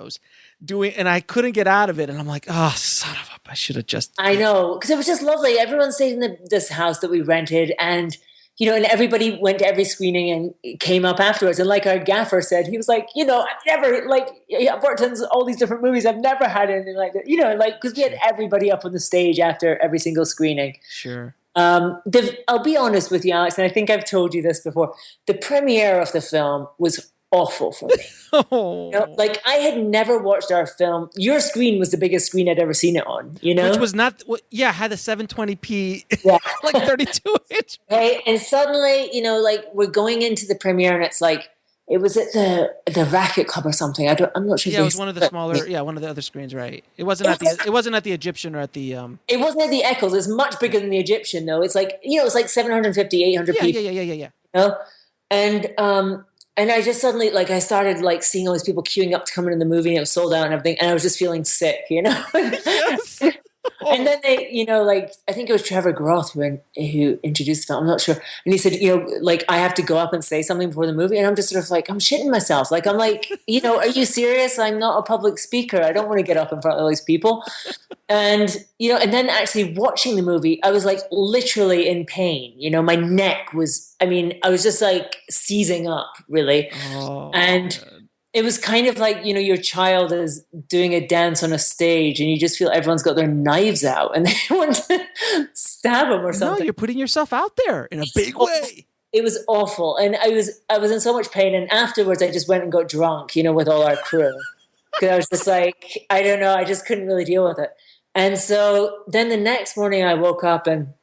and I couldn't get out of it. And I'm like, oh, son of a, I should have just. I know, because it was just lovely. Everyone stayed in this house that we rented, and, you know, and everybody went to every screening and came up afterwards. And like our gaffer said, he was like, you know, I've never, like, I've worked on all these different movies. I've never had anything like that, you know, like, because we had everybody up on the stage after every single screening. Sure. I'll be honest with you, Alex, and I think I've told you this before. The premiere of the film was awful for me. Oh. You know, like, I had never watched our film. Your screen was the biggest screen I'd ever seen it on, you know? Which was not, had a 720p, like 32 inch. Right? And suddenly, you know, like, we're going into the premiere, and it's like, it was at the Racket Club or something. I'm not sure. Yeah, it was one of the smaller, one of the other screens, right? It wasn't at the Egyptian or at the. It wasn't at the Eccles. It's much bigger than the Egyptian, though. It's like, you know, it's like 750, 800 people. Yeah. You know? And I just suddenly, like, I started, like, seeing all these people queuing up to come into the movie, and it was sold out and everything, and I was just feeling sick, you know? Yes. And then they, you know, like, I think it was Trevor Groth who introduced the film, I'm not sure. And he said, you know, like, I have to go up and say something before the movie. And I'm just sort of like, I'm shitting myself. Like, I'm like, you know, are you serious? I'm not a public speaker. I don't want to get up in front of all these people. And, you know, and then actually watching the movie, I was like literally in pain. You know, my neck was, I mean, I was just like seizing up, really. Oh, and man. It was kind of like, you know, your child is doing a dance on a stage and you just feel everyone's got their knives out and they want to stab them or something. No, you're putting yourself out there in a big way. It was awful. And I was in so much pain. And afterwards I just went and got drunk, you know, with all our crew. Because I was just like, I don't know, I just couldn't really deal with it. And so then the next morning I woke up and,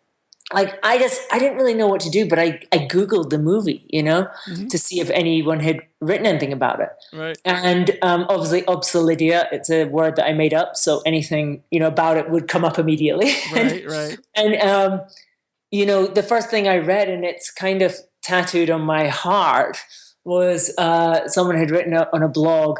like, I didn't really know what to do, but I Googled the movie, you know, to see if anyone had written anything about it. Right. And obviously, OBSELIDIA, it's a word that I made up, so anything, you know, about it would come up immediately. Right. And, you know, the first thing I read, and it's kind of tattooed on my heart, was someone had written on a blog,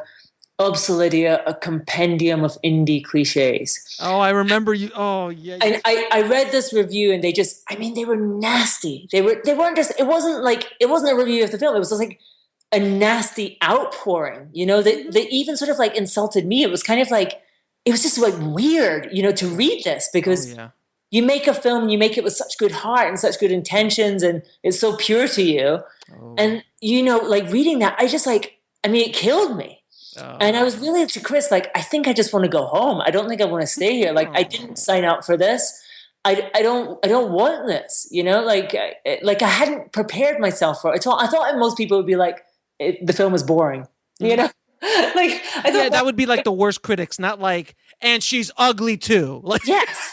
OBSELIDIA, a compendium of indie cliches. Oh, I remember you. Oh, yeah. And I read this review, and they were nasty. They weren't just, it wasn't a review of the film. It was just like a nasty outpouring, you know, they even sort of like insulted me. It was kind of like, it was just like weird, you know, to read this, because you make a film and you make it with such good heart and such good intentions, and it's so pure to you. Oh. And, you know, like reading that, it killed me. Oh. And I was really to Chris, like, I think I just want to go home. I don't think I want to stay here. Like, I didn't sign up for this. I don't want this, you know, like I hadn't prepared myself for it. I thought most people would be like, the film is boring, you know, like, I thought that would be like the worst critics, not like, and she's ugly too. Like, yes.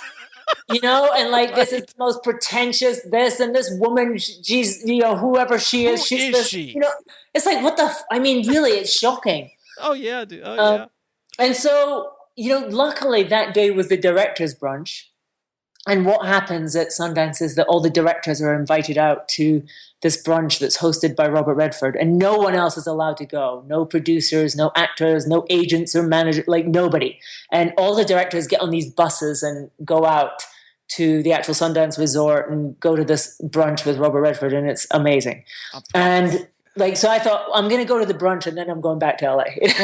You know, and like, this is the most pretentious, this, and this woman, she's, you know, whoever she is, she's this, you know, it's like, what the, really, it's shocking. Oh, yeah, dude. Oh, yeah. And so, you know, luckily that day was the director's brunch. And what happens at Sundance is that all the directors are invited out to this brunch that's hosted by Robert Redford, and no one else is allowed to go. No producers, no actors, no agents or managers, like nobody. And all the directors get on these buses and go out to the actual Sundance resort and go to this brunch with Robert Redford, and it's amazing. And like, so I thought, I'm going to go to the brunch and then I'm going back to LA.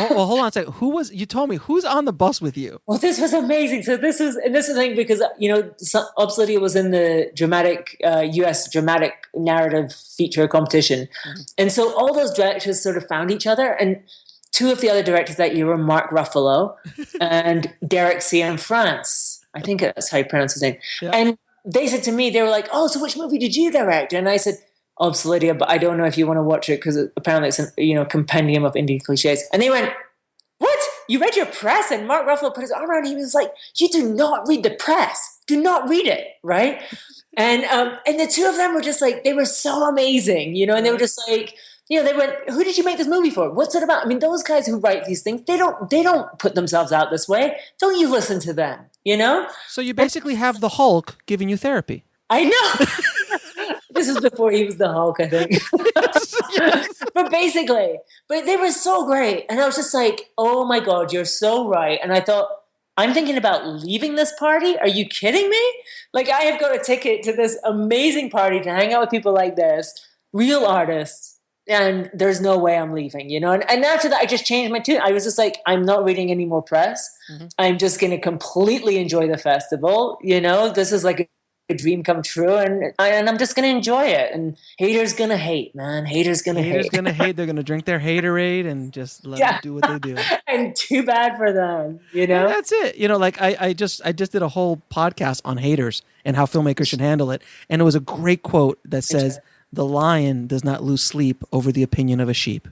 well, hold on a second. You told me, who's on the bus with you? Well, this was amazing. So this is the thing, because, OBSELIDIA was in the dramatic, US dramatic narrative feature competition. Mm-hmm. And so all those directors sort of found each other, and two of the other directors that year were Mark Ruffalo and Derek Cianfrance. I think that's how you pronounce his name. Yeah. And they said to me, they were like, oh, so which movie did you direct? And I said, OBSELIDIA, but I don't know if you want to watch it because apparently it's a compendium of indie cliches. And they went, what? You read your press? And Mark Ruffalo put his arm around him. He was like, you do not read the press. Do not read it, right? And the two of them were just like, they were so amazing, and they were just like, they went, who did you make this movie for? What's it about? I mean, those guys who write these things, they don't put themselves out this way. Don't you listen to them, So you basically have the Hulk giving you therapy. I know. This is before he was the Hulk, I think. Yes. But they were so great. And I was just like, oh my God, you're so right. And I thought, I'm thinking about leaving this party. Are you kidding me? Like, I have got a ticket to this amazing party to hang out with people like this, real artists. And there's no way I'm leaving, And after that, I just changed my tune. I was just like, I'm not reading any more press. Mm-hmm. I'm just going to completely enjoy the festival. This is like a dream come true, and I'm just going to enjoy it. And haters going to hate, man. Haters going to hate. Haters going to hate. They're going to drink their haterade and just let them do what they do. And too bad for them, And that's it. Like I just did a whole podcast on haters and how filmmakers should handle it. And it was a great quote that says, the lion does not lose sleep over the opinion of a sheep.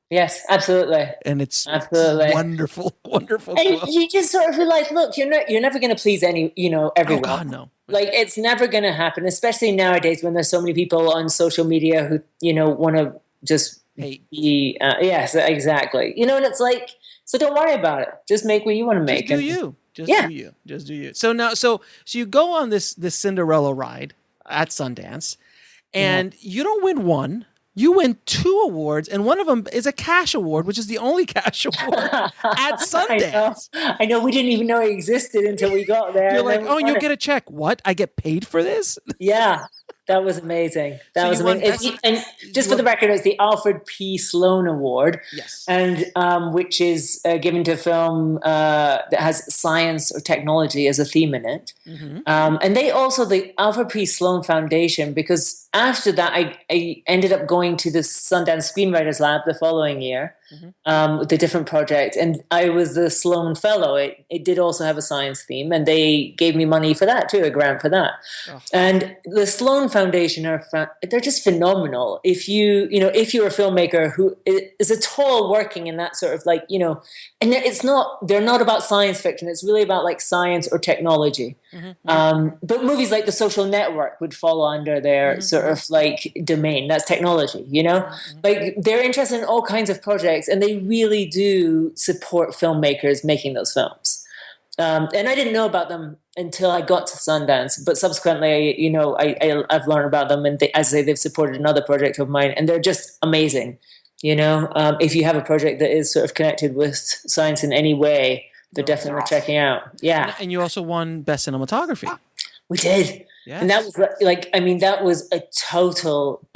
Yes, absolutely. And it's absolutely wonderful, wonderful. And you just sort of feel like, look, you're never going to please everyone. Oh God, no. Like, it's never going to happen, especially nowadays when there's so many people on social media who, want to just hate. Yes, exactly. And it's like, so don't worry about it. Just make what you want to make. Just do you. So now, so you go on this Cinderella ride at Sundance, and you don't win one. You win 2 awards, and one of them is a cash award, which is the only cash award at Sundance. I know. We didn't even know it existed until we got there. You're like, you'll get a check. What? I get paid for this? Yeah. That was amazing. That was amazing. And just for the record, it's the Alfred P. Sloan Award. Yes. And which is given to a film that has science or technology as a theme in it. Mm-hmm. And they also, the Alfred P. Sloan Foundation, because after that, I ended up going to the Sundance Screenwriters Lab the following year. Mm-hmm. With a different project, and I was the Sloan Fellow. It did also have a science theme, and they gave me money for that too, a grant for that. Oh. And the Sloan Foundation they're just phenomenal. If you're a filmmaker who is at all working in that sort of and they're not about science fiction. It's really about like science or technology. Mm-hmm. But movies like The Social Network would fall under their sort of like domain. That's technology, Mm-hmm. Like, they're interested in all kinds of projects, and they really do support filmmakers making those films. And I didn't know about them until I got to Sundance, but subsequently, I've learned about them, and they've supported another project of mine, and they're just amazing. If you have a project that is sort of connected with science in any way, they're definitely worth checking out. Yeah. And you also won Best Cinematography. We did. Yes. And that was that was a total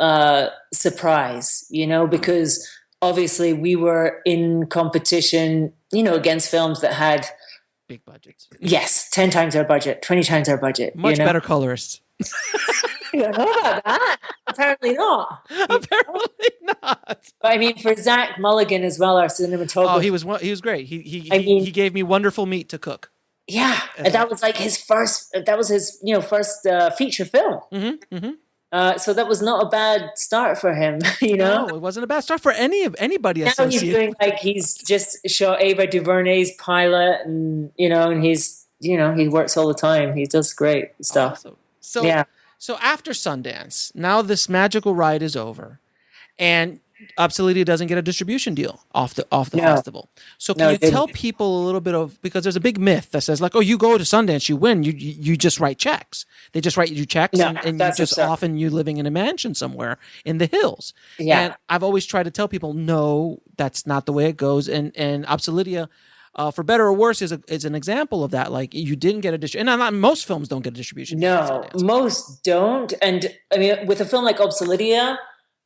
surprise, because obviously we were in competition, against films that had big budgets. Yes, 10 times our budget, 20 times our budget. Much better colorists. You don't know about that. Apparently not. Apparently not. But I mean, for Zach Mulligan as well, our cinematographer. Oh, he was great. He gave me wonderful meat to cook. Yeah, and that was like his first. That was his first feature film. Mm-hmm, mm-hmm. So that was not a bad start for him. No, it wasn't a bad start for anybody. Now he's doing he's just shot Ava DuVernay's pilot, and and he's he works all the time. He does great stuff. Awesome. So yeah. So after Sundance, now this magical ride is over, and OBSELIDIA doesn't get a distribution deal off the festival. So can you tell people a little bit of, because there's a big myth that says like, oh, you go to Sundance, you win, you just write checks. They just write you checks, and you just often you living in a mansion somewhere in the hills. Yeah. And I've always tried to tell people, no, that's not the way it goes. And OBSELIDIA For Better or Worse is an example of that. Like, you didn't get a distribution, and not most films don't get a distribution. No, most don't. And I mean, with a film like OBSELIDIA,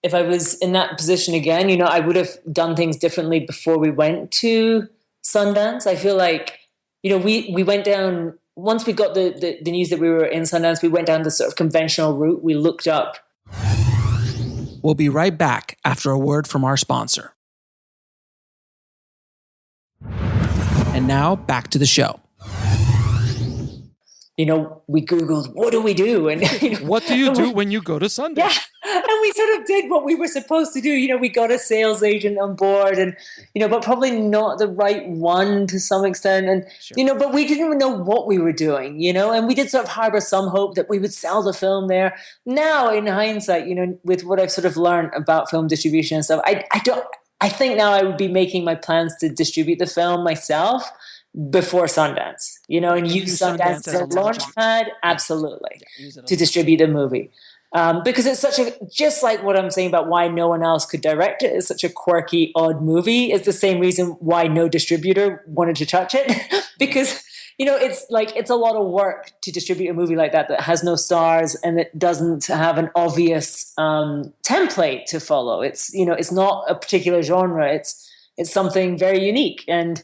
if I was in that position again, I would have done things differently before we went to Sundance. I feel like, we went down, once we got the news that we were in Sundance, we went down the sort of conventional route. We looked up. We'll be right back after a word from our sponsor. And now back to the show. We Googled, what do we do? And what do you do when you go to Sundance? Yeah. And we sort of did what we were supposed to do. We got a sales agent on board and, but probably not the right one to some extent. And, sure. But we didn't know what we were doing, and we did sort of harbor some hope that we would sell the film there. Now, in hindsight, with what I've sort of learned about film distribution and stuff, I think now I would be making my plans to distribute the film myself before Sundance, and use Sundance as a launch pad, absolutely, to distribute the movie. Because it's just like what I'm saying about why no one else could direct it. It's such a quirky, odd movie. It's the same reason why no distributor wanted to touch it. Because, it's a lot of work to distribute a movie like that has no stars and that doesn't have an obvious template to follow. It's, it's not a particular genre. It's something very unique. And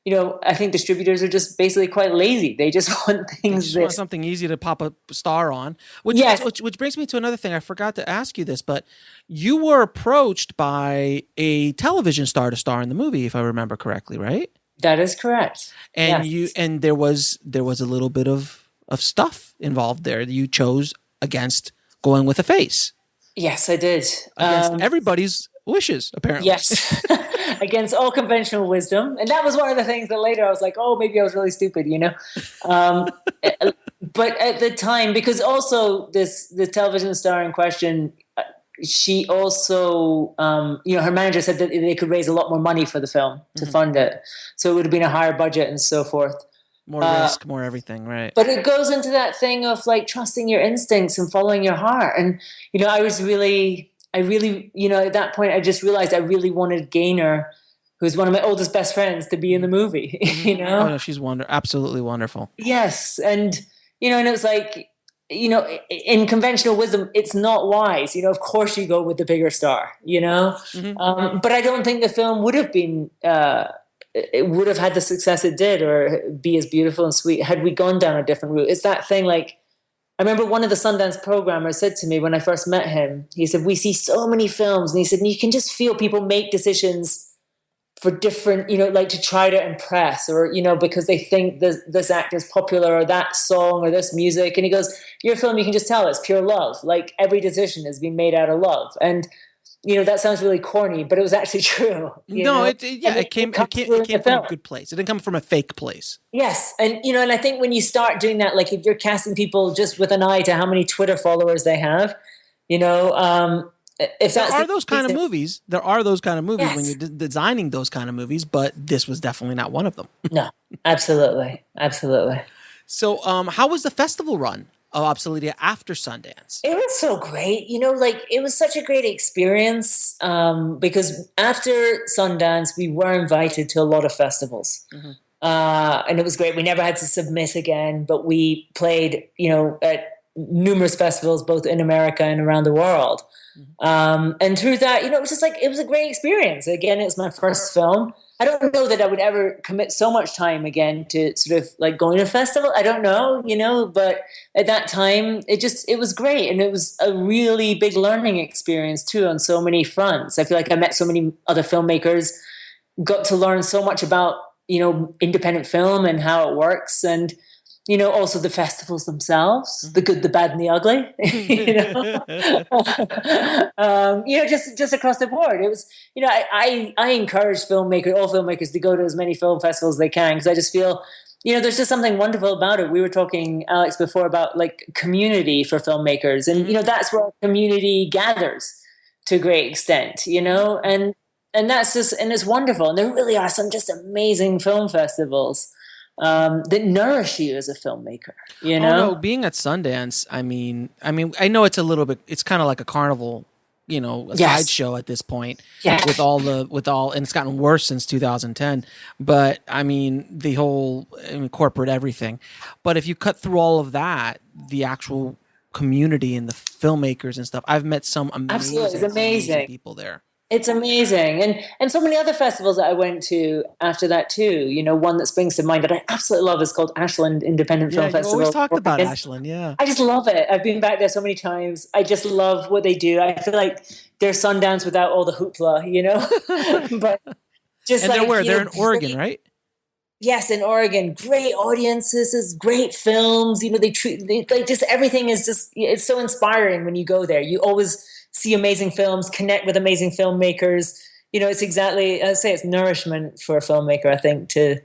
I think distributors are just basically quite lazy. They just want things. They just want something easy to pop a star on. Which brings me to another thing. I forgot to ask you this, but you were approached by a television star to star in the movie, if I remember correctly, right? That is correct. And yes. there was a little bit of stuff involved there. You chose against going with a face. Yes, I did. Against everybody's wishes, apparently. Yes. Against all conventional wisdom. And that was one of the things that later I was like, oh, maybe I was really stupid, But at the time, because also the television star in question, she also, her manager said that they could raise a lot more money for the film to fund it. So it would have been a higher budget and so forth. More risk, more everything, right? But it goes into that thing of like trusting your instincts and following your heart. And, I really, at that point, I just realized I really wanted Gaynor, who's one of my oldest best friends, to be in the movie, Oh, no, she's absolutely wonderful. Yes. And, and it was like, in conventional wisdom, it's not wise. Of course you go with the bigger star, but I don't think the film would have been, it would have had the success it did or be as beautiful and sweet had we gone down a different route. It's that thing like, I remember one of the Sundance programmers said to me when I first met him, he said, we see so many films. And he said, you can just feel people make decisions for different, like to try to impress or, because they think this actor's popular or that song or this music. And he goes, your film, you can just tell it's pure love. Like every decision has been made out of love. And, that sounds really corny, but it was actually true. It came from a good place. It didn't come from a fake place. Yes. And, and I think when you start doing that, like if you're casting people just with an eye to how many Twitter followers they have, if that's there are those kind of movies yes. when you're designing those kind of movies, but this was definitely not one of them. No, absolutely. Absolutely. So how was the festival run of OBSELIDIA after Sundance? It was so great. It was such a great experience because after Sundance, we were invited to a lot of festivals. Mm-hmm. And it was great. We never had to submit again, but we played, at numerous festivals, both in America and around the world. Mm-hmm. And through that, it was just like, it was a great experience. Again, it was my first film. I don't know that I would ever commit so much time again to sort of like going to a festival. I don't know, but at that time it was great. And it was a really big learning experience too on so many fronts. I feel like I met so many other filmmakers, got to learn so much about, independent film and how it works. And, also the festivals themselves, the good, the bad, and the ugly, just across the board. It was, I encourage all filmmakers to go to as many film festivals as they can, because I just feel, there's just something wonderful about it. We were talking, Alex, before about like community for filmmakers. And, that's where community gathers to a great extent, and that's just, and it's wonderful. And there really are some just amazing film festivals that nourish you as a filmmaker, Oh, no, being at Sundance, I mean, I know it's a little bit, it's kind of like a carnival a Yes. sideshow at this point Yeah. and it's gotten worse since 2010. But I mean, corporate everything. But if you cut through all of that, the actual community and the filmmakers and stuff, I've met some Absolutely. It's amazing amazing. people there. It's amazing. And so many other festivals that I went to after that too. One that springs to mind that I absolutely love is called Ashland Independent Film Festival. You always talked about Ashland, yeah. I just love it. I've been back there so many times. I just love what they do. I feel like they're Sundance without all the hoopla, but just and they're in Oregon, right? Yes, in Oregon. Great audiences, great films. They just everything is just, it's so inspiring when you go there. You always see amazing films, connect with amazing filmmakers. It's exactly, I say, it's nourishment for a filmmaker, I think, to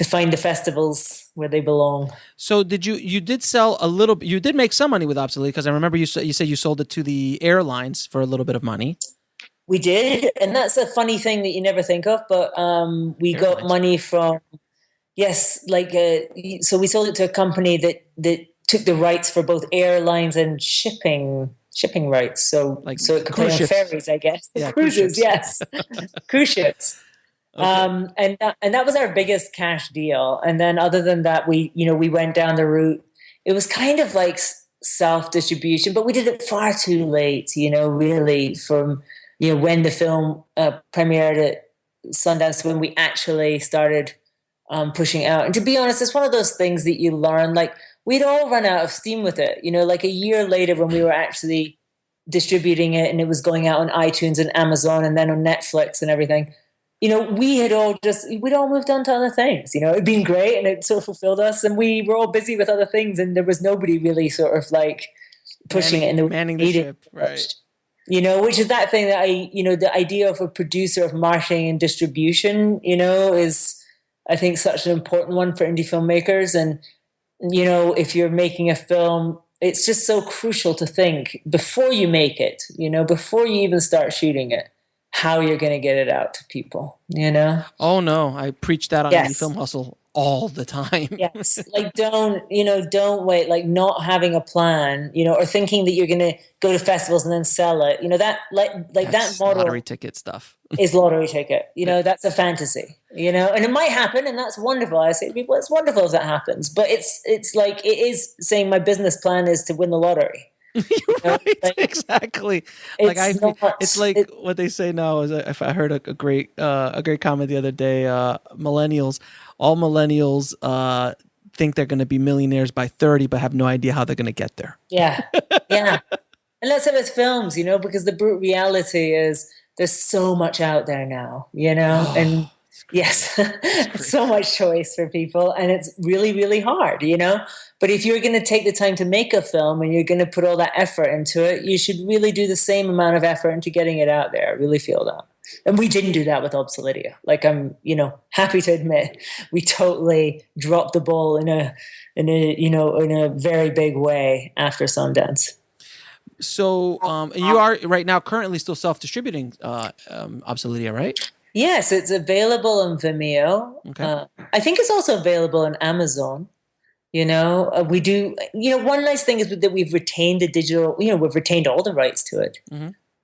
find the festivals where they belong. So you did sell you did make some money with OBSELIDIA, because I remember you said you sold it to the airlines for a little bit of money. We did, and that's a funny thing that you never think of, but we got money from, yes, so we sold it to a company that took the rights for both airlines and shipping rights. So it could play on ferries, I guess. Yeah, cruises, yes. Cruise ships. Okay. And that was our biggest cash deal. And then other than that, we went down the route. It was kind of like self-distribution, but we did it far too late, really, from, when the film premiered at Sundance, when we actually started pushing out. And to be honest, it's one of those things that you learn, we'd all run out of steam with it, a year later when we were actually distributing it and it was going out on iTunes and Amazon and then on Netflix and everything. We'd all moved on to other things. It'd been great and it sort of fulfilled us, and we were all busy with other things, and there was nobody really sort of pushing it and manning the ship, right? Which is that thing that the idea of a producer of marketing and distribution, is, I think, such an important one for indie filmmakers. And if you're making a film, it's just so crucial to think before you make it, before you even start shooting it, how you're going to get it out to people, Oh no, I preach that on Yes. Indie Film Hustle all the time. Yes. Don't wait, not having a plan, or thinking that you're going to go to festivals and then sell it. That That's that model lottery ticket stuff. is lottery ticket. That's a fantasy, and it might happen, and that's wonderful. I say to people, it's wonderful if that happens, but it's it is saying my business plan is to win the lottery. Right, exactly. It's like what they say now is, if I heard a great comment the other day, all millennials think they're going to be millionaires by 30, but have no idea how they're going to get there. Yeah. And let's say with films, because the brute reality is there's so much out there now, and yes, so much choice for people, and it's really, really hard, But if you're going to take the time to make a film and you're going to put all that effort into it, you should really do the same amount of effort into getting it out there. I really feel that. And we didn't do that with OBSELIDIA. I'm, happy to admit we totally dropped the ball in a very big way after Sundance. So, you are right now currently still self-distributing OBSELIDIA, right? Yes, it's available on Vimeo. Okay. I think it's also available on Amazon. We do, one nice thing is that we've retained the digital, we've retained all the rights to it,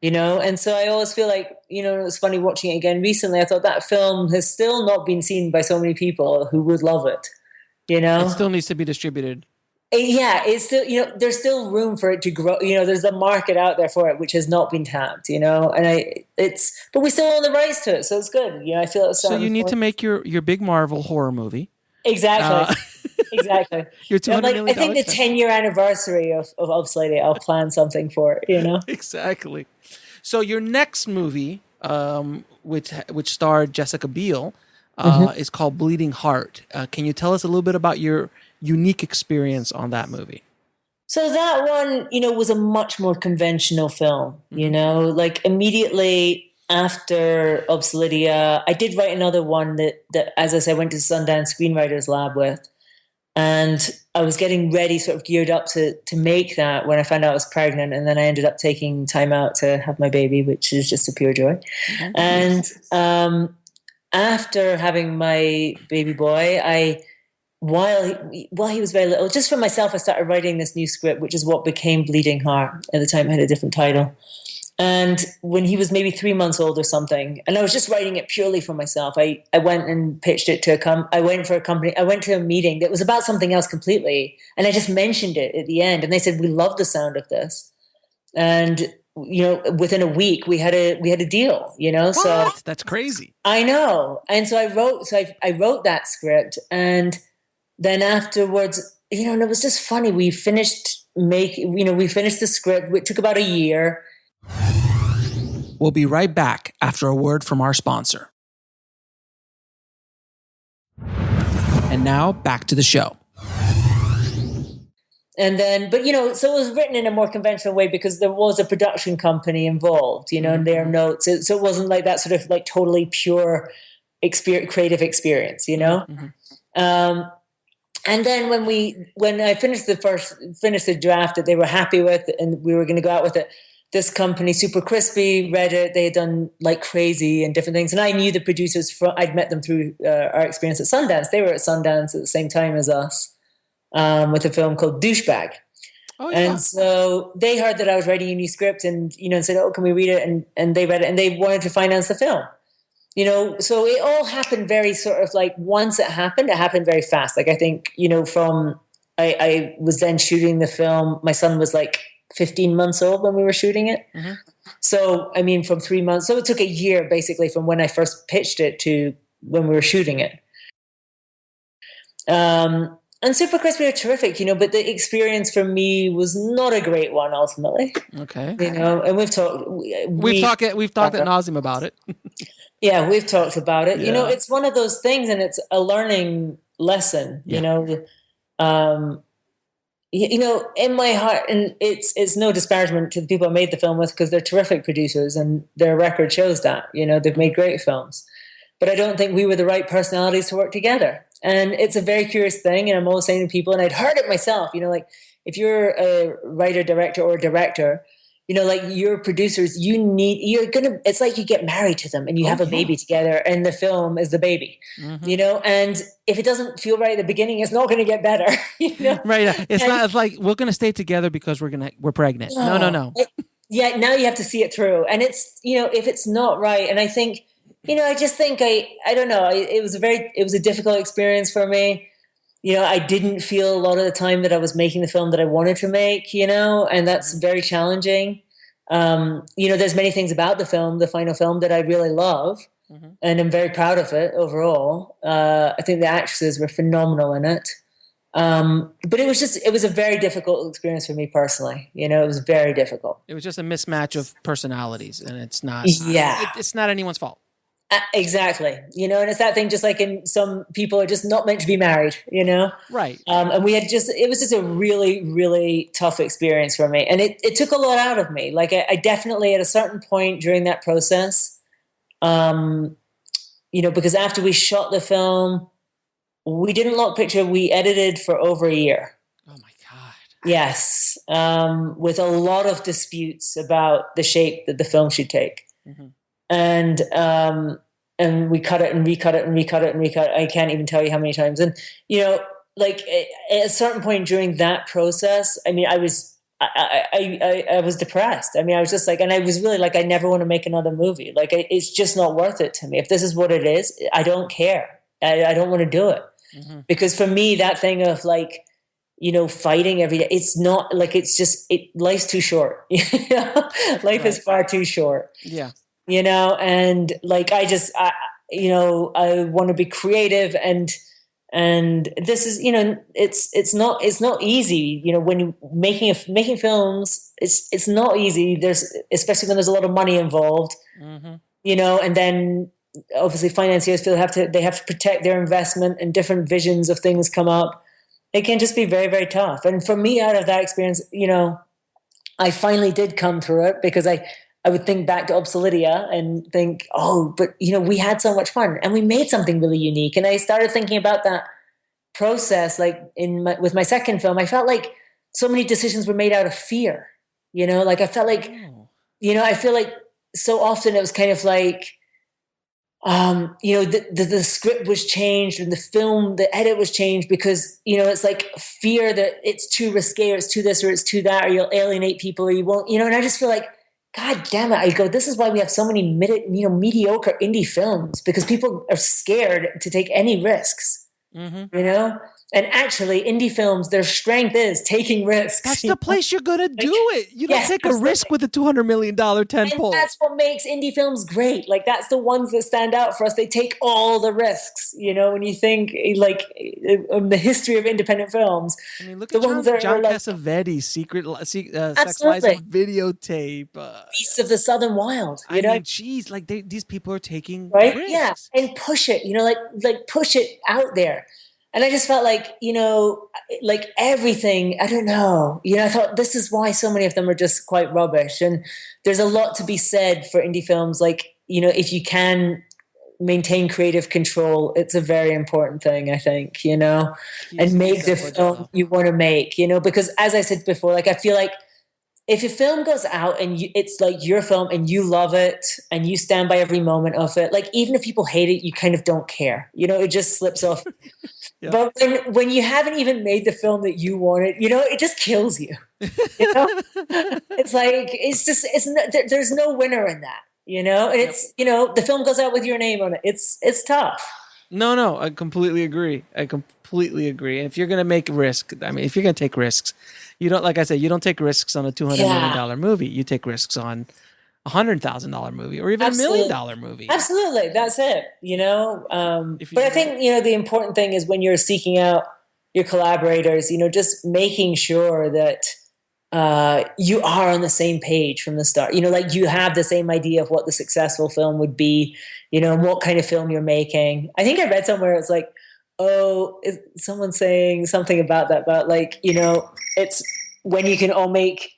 and so I always feel like, it's funny watching it again recently. I thought that film has still not been seen by so many people who would love it, It still needs to be distributed. Yeah, it's still, there's still room for it to grow. There's a market out there for it, which has not been tapped, but we still own the rights to it. So it's good. I feel it's so you need to make your big Marvel horror movie. Exactly. Exactly. Your $200 million I think the 10-year anniversary of OBSELIDIA, I'll plan something for it, Exactly. So your next movie, which starred Jessica Biel, is called Bleeding Heart. Can you tell us a little bit about your unique experience on that movie? So that one, was a much more conventional film, immediately after OBSELIDIA, I did write another one that, as I said, I went to Sundance Screenwriters Lab with. And I was getting ready, sort of geared up to make that when I found out I was pregnant. And then I ended up taking time out to have my baby, which is just a pure joy. And after having my baby boy, while he was very little, just for myself, I started writing this new script, which is what became Bleeding Heart. At the time, it had a different title. And when he was maybe 3 months old or something, and I was just writing it purely for myself, I went and pitched it to I went to a meeting that was about something else completely. And I just mentioned it at the end. And they said, we love the sound of this. And, within a week we had a deal, What? So That's crazy. I know. And so I wrote that script. And then afterwards, and it was just funny. We finished the script. It took about a year. We'll be right back after a word from our sponsor. And now back to the show. And then, so it was written in a more conventional way because there was a production company involved, and their notes. So it wasn't like that sort of like totally pure creative experience, Mm-hmm. And then when I finished the draft that they were happy with, and we were going to go out with it, this company, Super Crispy, read it. They had done like crazy and different things. And I knew the producers I'd met them through our experience at Sundance. They were at Sundance at the same time as us with a film called Douchebag. Oh, yeah. And so they heard that I was writing a new script and said, oh, can we read it? And they read it and they wanted to finance the film. So it all happened very sort of like once it happened very fast. Like I think, I was then shooting the film. My son was like 15 months old when we were shooting it. Mm-hmm. So, from 3 months. So it took a year basically from when I first pitched it to when we were shooting it. And Super Crispy are terrific, but the experience for me was not a great one ultimately. Okay. And we've talked ad nauseum about it. Yeah, we've talked about it. Yeah. It's one of those things and it's a learning lesson, Yeah. In my heart, and it's no disparagement to the people I made the film with because they're terrific producers and their record shows that, they've made great films. But I don't think we were the right personalities to work together. And it's a very curious thing. And I'm always saying to people, and I'd heard it myself, like if you're a writer, director, or a director, like your producers, it's like you get married to them and you have a baby together and the film is the baby, Mm-hmm. And if it doesn't feel right at the beginning, it's not going to get better, Right. It's like we're going to stay together because we're pregnant. No. Yeah. Now you have to see it through. And it's, if it's not right. And I think, I just think I don't know. It was a difficult experience for me. I didn't feel a lot of the time that I was making the film that I wanted to make, and that's very challenging. There's many things about the final film that I really love, mm-hmm. and I'm very proud of it overall. I think the actresses were phenomenal in it. But it was a very difficult experience for me personally. It was very difficult. It was just a mismatch of personalities and it's not anyone's fault. Exactly. And it's that thing, just like in some people are just not meant to be married, Right. And it was just a really, really tough experience for me. And it took a lot out of me. Like I definitely at a certain point during that process, because after we shot the film, we didn't lock picture. We edited for over a year. Oh my God. Yes. With a lot of disputes about the shape that the film should take. Mm-hmm. And we cut it and recut it and recut it and recut it. I can't even tell you how many times. And, like at a certain point during that process, I was depressed. I was just like, and I was really like, I never want to make another movie. Like, it's just not worth it to me. If this is what it is, I don't care. I don't want to do it. Mm-hmm. Because for me, that thing of like, fighting every day, it's not like, life's too short. Life is far too short. Yeah. And like, I want to be creative and this is, it's not easy, when you making films, it's not easy. Especially when there's a lot of money involved, mm-hmm. And then obviously financiers they have to protect their investment and different visions of things come up. It can just be very, very tough. And for me, out of that experience, I finally did come through it because I would think back to OBSELIDIA and think, oh, but we had so much fun and we made something really unique. And I started thinking about that process, like with my second film. I felt like so many decisions were made out of fear. Like I felt like, I feel like so often it was kind of like, the script was changed and the edit was changed because, it's like fear that it's too risque or it's too this or it's too that, or you'll alienate people or you won't, and I just feel like God damn it. I go, this is why we have so many mediocre indie films, because people are scared to take any risks, Mm-hmm. you know? And actually, indie films, their strength is taking risks. That's the place you're going to do it. You don't take absolutely. a risk with a $200 million tentpole. And that's what makes indie films great. Like, that's the ones that stand out for us. They take all the risks, you know, when you think, like, the history of independent films. I mean, look the at ones John, that John are like, Cassavetes' Sex Lies absolutely. on Videotape. Beasts of the Southern Wild. You I know? mean, geez, like these people are taking Right? risks. Yeah. And push it, you know, like push it out there. And I just felt like, you know, like everything, I don't know, you know, I thought this is why so many of them are just quite rubbish. And there's a lot to be said for indie films. Like, you know, if you can maintain creative control, it's a very important thing, I think, you know, and make the film you want to make, you know, because as I said before, like, I feel like if a film goes out and it's like your film and you love it and you stand by every moment of it, like, even if people hate it, you kind of don't care, you know, it just slips off. Yeah. But when you haven't even made the film that you wanted, you know, it just kills you. You know, it's like, there's no winner in that, you know, and it's, you know, the film goes out with your name on it. It's tough. No, I completely agree. And if you're going to make risk, I mean, if you're going to take risks, you don't, like I said, you don't take risks on a $200 million movie. You take risks on $100,000 movie or even $1 million movie. Absolutely. That's it. You know, but I think, you know, the important thing is when you're seeking out your collaborators, you know, just making sure that you are on the same page from the start, you know, like you have the same idea of what the successful film would be, you know, and what kind of film you're making. I think I read somewhere it's like, oh, is someone saying something about that, about like, you know, it's when you can all make,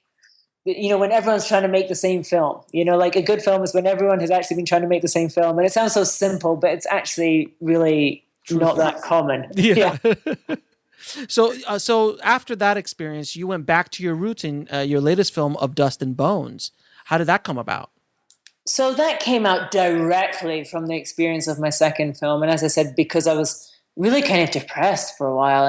you know, when everyone's trying to make the same film, you know, like a good film is when everyone has actually been trying to make the same film. And it sounds so simple, but it's actually really not that common. Yeah. So after that experience, you went back to your roots in your latest film of Dust and Bones. How did that come about? So that came out directly from the experience of my second film. And as I said, because I was really kind of depressed for a while.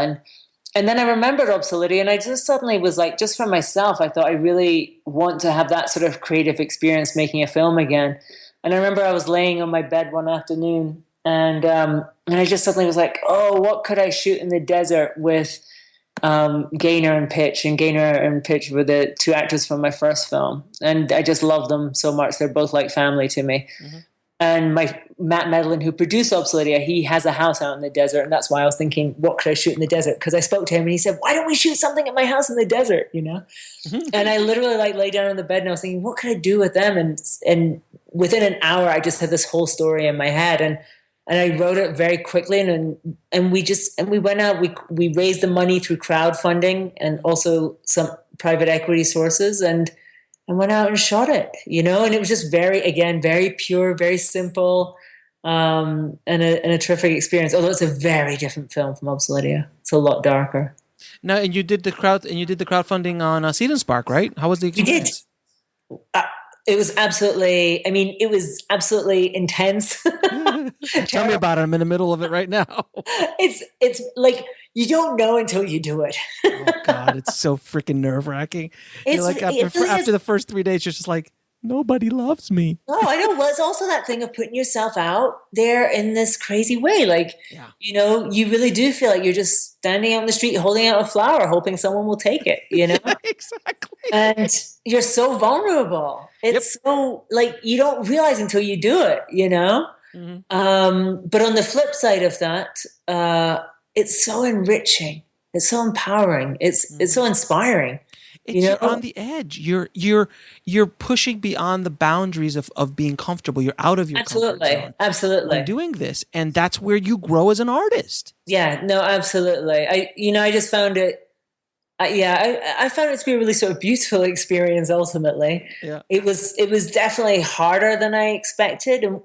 And then I remembered OBSELIDIA, and I just suddenly was like, just for myself, I thought I really want to have that sort of creative experience making a film again. And I remember I was laying on my bed one afternoon, and I just suddenly was like, oh, what could I shoot in the desert with Gaynor and Pitch? And Gaynor and Pitch were the two actors from my first film. And I just love them so much. They're both like family to me. Mm-hmm. And Matt Medlin, who produced OBSELIDIA, he has a house out in the desert. And that's why I was thinking, what could I shoot in the desert? Because I spoke to him and he said, why don't we shoot something at my house in the desert, you know? And I literally like lay down on the bed and I was thinking, what could I do with them? And within an hour, I just had this whole story in my head. And I wrote it very quickly. And we went out, we raised the money through crowdfunding and also some private equity sources, and went out and shot it, you know, and it was just very pure, very simple, and a terrific experience. Although it's a very different film from OBSELIDIA. It's a lot darker. Now, and you did the crowdfunding on Seed and Spark, right? How was the experience? We did. It was absolutely intense. Tell me about it. I'm in the middle of it right now. It's like, you don't know until you do it. Oh God, it's so freaking nerve-wracking. You're like, after the first 3 days, you're just like, nobody loves me. Oh, I know. Well, it's also that thing of putting yourself out there in this crazy way. Like, you know, you really do feel like you're just standing out in the street, holding out a flower, hoping someone will take it, you know? Exactly. And you're so vulnerable. It's so, like, you don't realize until you do it, you know? Mm-hmm. But on the flip side of that, it's so enriching. It's so empowering. It's so inspiring. You're on the edge. You're pushing beyond the boundaries of being comfortable. You're out of your comfort zone. Absolutely. When doing this, and that's where you grow as an artist. Yeah, no, absolutely. I just found it. I found it to be a really sort of beautiful experience. Ultimately, it was definitely harder than I expected, and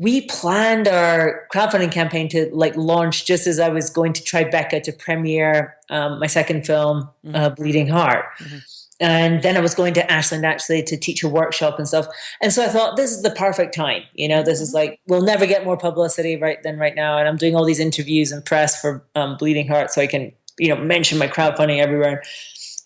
we planned our crowdfunding campaign to like launch just as I was going to Tribeca to premiere my second film, Bleeding Heart. Mm-hmm. And then I was going to Ashland actually to teach a workshop and stuff. And so I thought, this is the perfect time. You know, this is like, we'll never get more publicity right now. And I'm doing all these interviews and press for Bleeding Heart so I can, you know, mention my crowdfunding everywhere.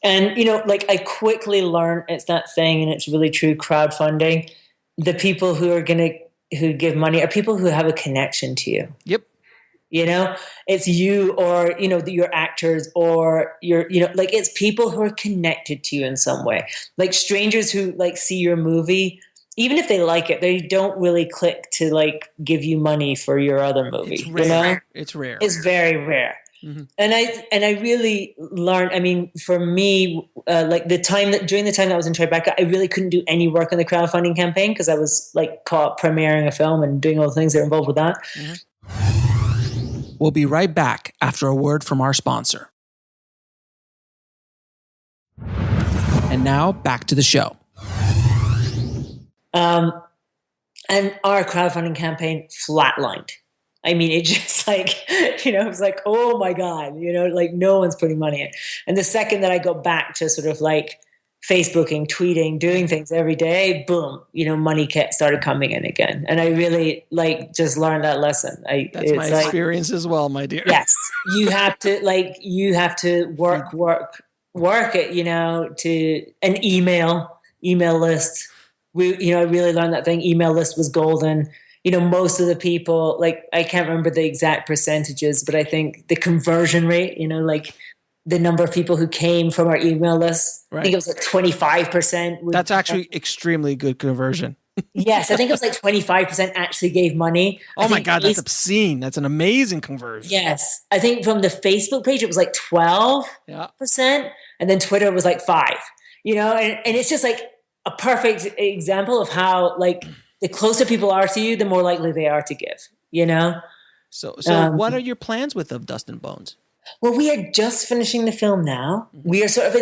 And, like I quickly learned it's that thing, and it's really true, crowdfunding. The people who give money are people who have a connection to you. Yep. It's you or, your actors or like it's people who are connected to you in some way. Like strangers who like see your movie, even if they like it, they don't really click to like give you money for your other movie. It's rare. It's rare. It's very rare. Mm-hmm. And I really learned, I mean, for me, like during the time that I was in Tribeca, I really couldn't do any work on the crowdfunding campaign because I was like caught premiering a film and doing all the things that are involved with that. Mm-hmm. We'll be right back after a word from our sponsor. And now back to the show. And our crowdfunding campaign flatlined. I mean, it just like, it was like, oh my God, like no one's putting money in. And the second that I got back to sort of like Facebooking, tweeting, doing things every day, boom, money started coming in again. And I really like just learned that lesson. That's my experience as well, my dear. Yes. You have to work it, to an email list. I really learned that thing. Email list was golden. Most of the people, like, I can't remember the exact percentages, but I think the conversion rate, like the number of people who came from our email list, right. I think it was like 25%. That's actually extremely good conversion. Yes, I think it was like 25% actually gave money. Oh my God, that's obscene. That's an amazing conversion. Yes. I think from the Facebook page, it was like 12%. And then Twitter was like 5%. And it's just like a perfect example of how, like, the closer people are to you, the more likely they are to give, So what are your plans with Of Dust and Bones? Well, we are just finishing the film now. Mm-hmm. We are sort of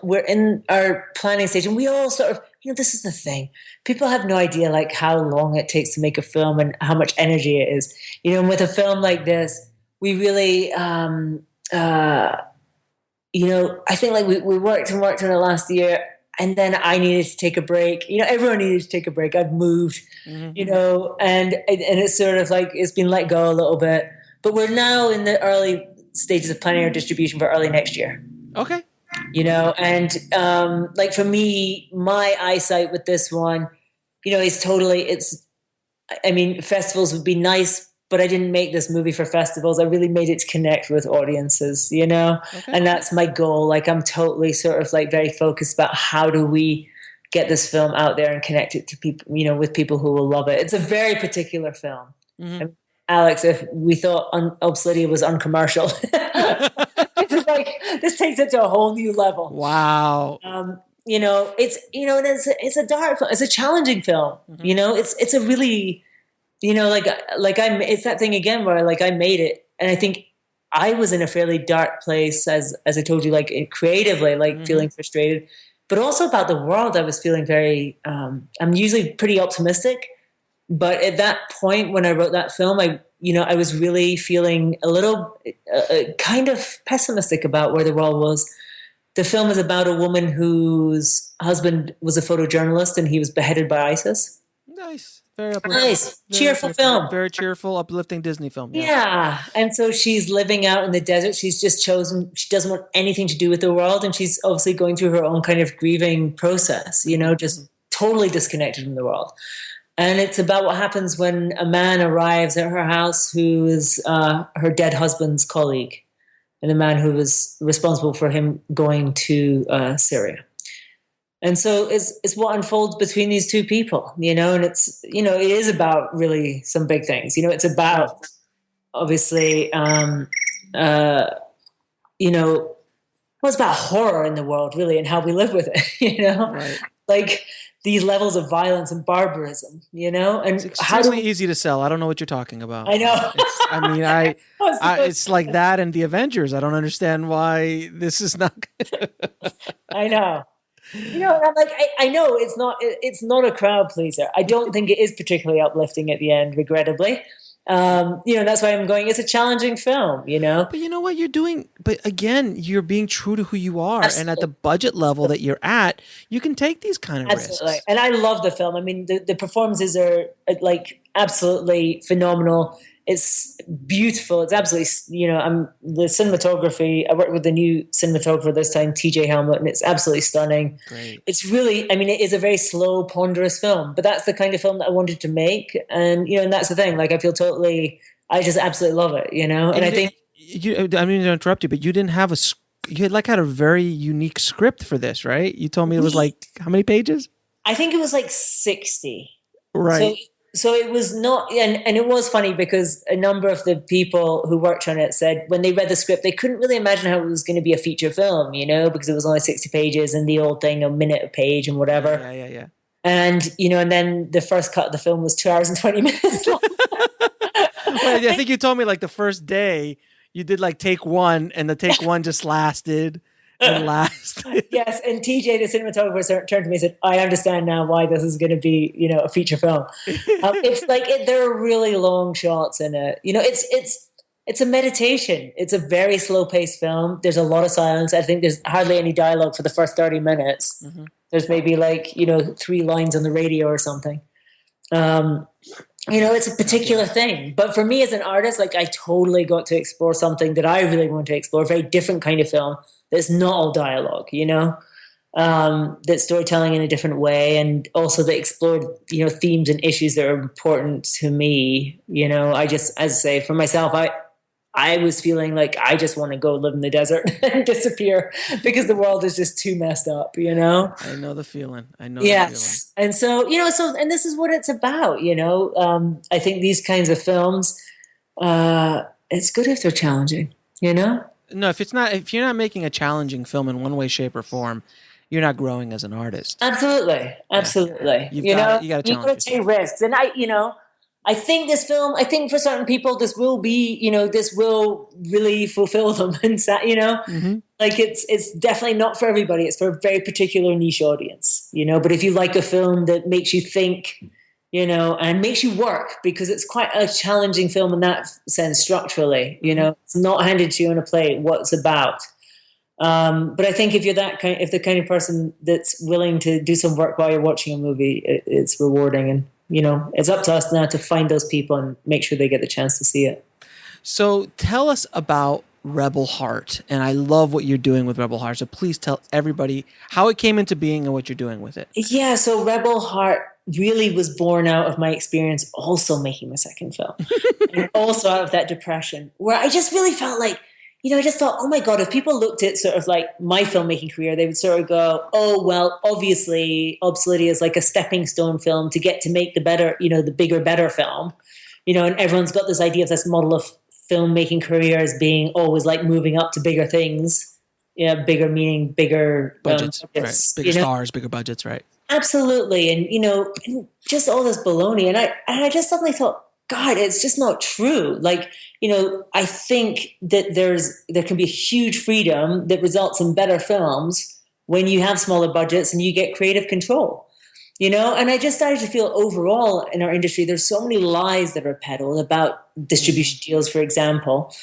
we're in our planning stage, and we all sort of, this is the thing. People have no idea like how long it takes to make a film and how much energy it is. And with a film like this, we really, I think like we worked on it last year. And then I needed to take a break. Everyone needed to take a break. I've moved, mm-hmm. And it's sort of like it's been let go a little bit. But we're now in the early stages of planning our distribution for early next year. Okay. And like for me, my eyesight with this one, festivals would be nice, but I didn't make this movie for festivals. I really made it to connect with audiences, Okay. And that's my goal. Like I'm totally sort of like very focused about how do we get this film out there and connect it to people, with people who will love it. It's a very particular film. Mm-hmm. Alex, if we thought OBSELIDIA was uncommercial, it's just like, this takes it to a whole new level. Wow. It's a dark film. It's a challenging film. Mm-hmm. It's a really, it's that thing again where like I made it, and I think I was in a fairly dark place as I told you, like creatively, like mm-hmm. feeling frustrated, but also about the world. I was feeling very. I'm usually pretty optimistic, but at that point when I wrote that film, I was really feeling a little kind of pessimistic about where the world was. The film is about a woman whose husband was a photojournalist and he was beheaded by ISIS. Nice. Very uplifting. Nice, cheerful film. Very cheerful, uplifting Disney film. Yeah. And so she's living out in the desert. She's just chosen, she doesn't want anything to do with the world. And she's obviously going through her own kind of grieving process, just totally disconnected from the world. And it's about what happens when a man arrives at her house who is her dead husband's colleague, and a man who was responsible for him going to Syria. And so it's what unfolds between these two people, and it's, it is about really some big things. It's about, obviously, it's about horror in the world, really, and how we live with it, Right. Like these levels of violence and barbarism, and it's extremely easy to sell. I don't know what you're talking about. I know. It's like that and the Avengers. I don't understand why this is not. I know. And I'm like, I know it's not a crowd pleaser. I don't think it is particularly uplifting at the end, regrettably. That's why I'm going, it's a challenging film, But you know what you're doing? But again, you're being true to who you are. Absolutely. And at the budget level that you're at, you can take these kind of risks. And I love the film. I mean, the performances are like absolutely phenomenal. It's beautiful. It's absolutely, I'm the cinematography. I worked with the new cinematographer this time, TJ Helmut, and it's absolutely stunning. Great. It's really, it is a very slow, ponderous film, but that's the kind of film that I wanted to make. And, and that's the thing. Like, I just absolutely love it, and I think. I mean to interrupt you, but you didn't have you had a very unique script for this, right? You told me it was how many pages? I think it was 60. Right. So it was not, and it was funny because a number of the people who worked on it said when they read the script, they couldn't really imagine how it was going to be a feature film, because it was only 60 pages and the old thing, a minute a page and whatever. Yeah. And, and then the first cut of the film was 2 hours and 20 minutes long. Well, I think you told me the first day you did take one and the take one just lasted and lasted. Yes, and TJ, the cinematographer, turned to me and said, "I understand now why this is going to be, a feature film." It's there are really long shots in it. It's a meditation. It's a very slow-paced film. There's a lot of silence. I think there's hardly any dialogue for the first 30 minutes. Mm-hmm. There's maybe 3 lines on the radio or something. It's a particular thing. But for me as an artist, I totally got to explore something that I really want to explore, a very different kind of film that's not all dialogue, that's storytelling in a different way, and also that explored, themes and issues that are important to me. I just, as I say, for myself, I was feeling like I just want to go live in the desert and disappear because the world is just too messed up, I know the feeling. Yes. And so, and this is what it's about, I think these kinds of films, it's good if they're challenging, No, if you're not making a challenging film in one way, shape, or form, you're not growing as an artist. Absolutely. Yeah. You got to challenge yourself. Take risks. And I think for certain people, this will be, this will really fulfill them. And, mm-hmm. It's definitely not for everybody. It's for a very particular niche audience, but if you like a film that makes you think, and makes you work, because it's quite a challenging film in that sense structurally, it's not handed to you on a plate what it's about. But I think if you're if the kind of person that's willing to do some work while you're watching a movie, it's rewarding. And, it's up to us now to find those people and make sure they get the chance to see it. So tell us about Rebel Heart. And I love what you're doing with Rebel Heart. So please tell everybody how it came into being and what you're doing with it. Yeah, so Rebel Heart really was born out of my experience also making my second film. And also out of that depression where I just really felt I just thought, oh my God, if people looked at sort of my filmmaking career, they would sort of go, oh, well, obviously OBSELIDIA is a stepping stone film to get to make the better, the bigger, better film, and everyone's got this idea of this model of filmmaking career as being always moving up to bigger things, bigger meaning bigger budgets, right? Bigger stars, bigger budgets, right? Absolutely. And, just all this baloney. And I just suddenly thought, God, it's just not true. I think that there can be a huge freedom that results in better films when you have smaller budgets and you get creative control, and I just started to feel overall in our industry, there's so many lies that are peddled about distribution deals, for example,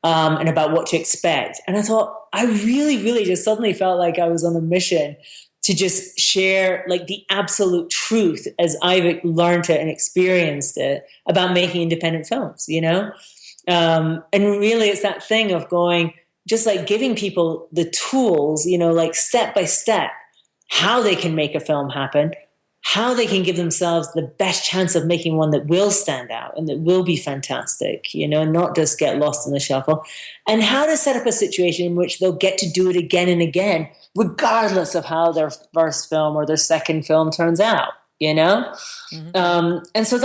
and about what to expect. And I thought, I really, really just suddenly felt like I was on a mission to just share the absolute truth as I've learned it and experienced it about making independent films, and really it's that thing of going, just giving people the tools, step by step, how they can make a film happen, how they can give themselves the best chance of making one that will stand out and that will be fantastic, not just get lost in the shuffle, and how to set up a situation in which they'll get to do it again and again, regardless of how their first film or their second film turns out, Mm-hmm. And so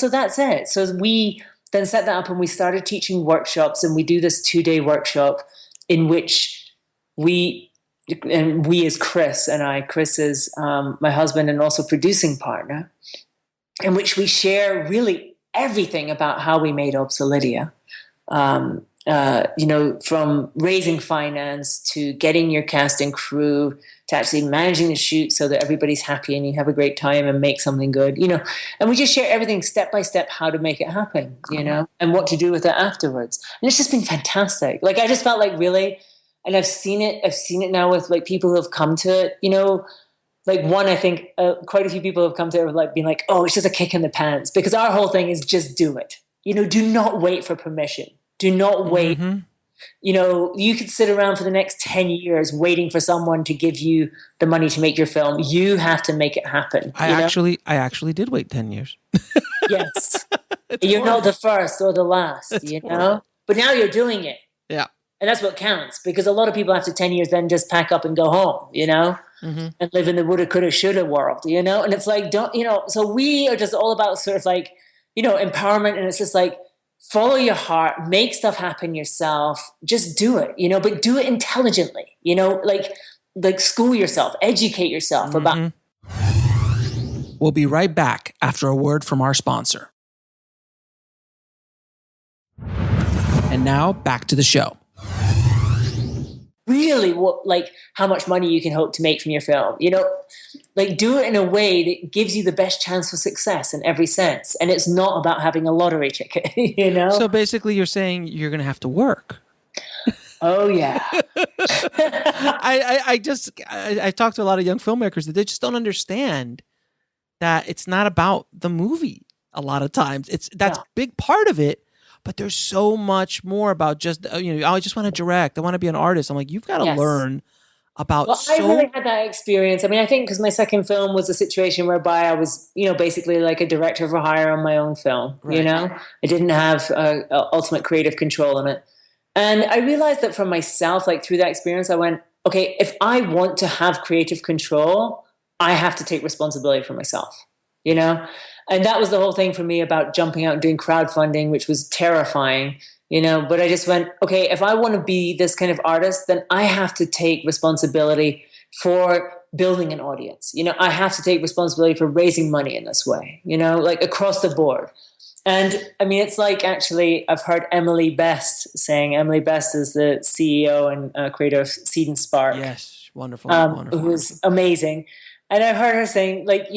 that's it. So we then set that up and we started teaching workshops, and we do this 2-day workshop in which we as Chris is my husband and also producing partner, in which we share really everything about how we made OBSELIDIA. From raising finance to getting your cast and crew to actually managing the shoot so that everybody's happy and you have a great time and make something good, and we just share everything step by step, how to make it happen, and what to do with it afterwards. And it's just been fantastic. I just felt really, and I've seen it now with people who have come to it, I think quite a few people have come to it with being oh, it's just a kick in the pants, because our whole thing is just do it. do not wait for permission. Do not wait. Mm-hmm. You could sit around for the next 10 years waiting for someone to give you the money to make your film. You have to make it happen. I actually did wait 10 years. Yes. You're not the first or the last, horrible. But now you're doing it. Yeah. And that's what counts, because a lot of people after 10 years then just pack up and go home, Mm-hmm. and live in the woulda, coulda, shoulda world, and it's like, so we are just all about sort of like, empowerment. And it's just like, follow your heart, make stuff happen yourself, just do it, but do it intelligently, like school yourself, educate yourself about. We'll be right back after a word from our sponsor. And now back to the show. Really how much money you can hope to make from your film, do it in a way that gives you the best chance for success in every sense. And it's not about having a lottery ticket, So basically you're saying you're going to have to work. Oh yeah. I talked to a lot of young filmmakers that they just don't understand that it's not about the movie. A lot of times that's a big part of it. But there's so much more about just, I just want to direct. I want to be an artist. I'm like, you've got to learn about. Well, I really had that experience. I mean, I think because my second film was a situation whereby I was, basically like a director for hire on my own film, right. I didn't have ultimate creative control in it. And I realized that for myself, like through that experience, I went, okay, if I want to have creative control, I have to take responsibility for myself, And that was the whole thing for me about jumping out and doing crowdfunding, which was terrifying, but I just went, okay, if I want to be this kind of artist, then I have to take responsibility for building an audience. I have to take responsibility for raising money in this way, like across the board. And I mean, it's like, actually, I've heard Emily Best saying, Emily Best is the CEO and creator of Seed and Spark. Yes, wonderful. Who was amazing. And I heard her saying, like,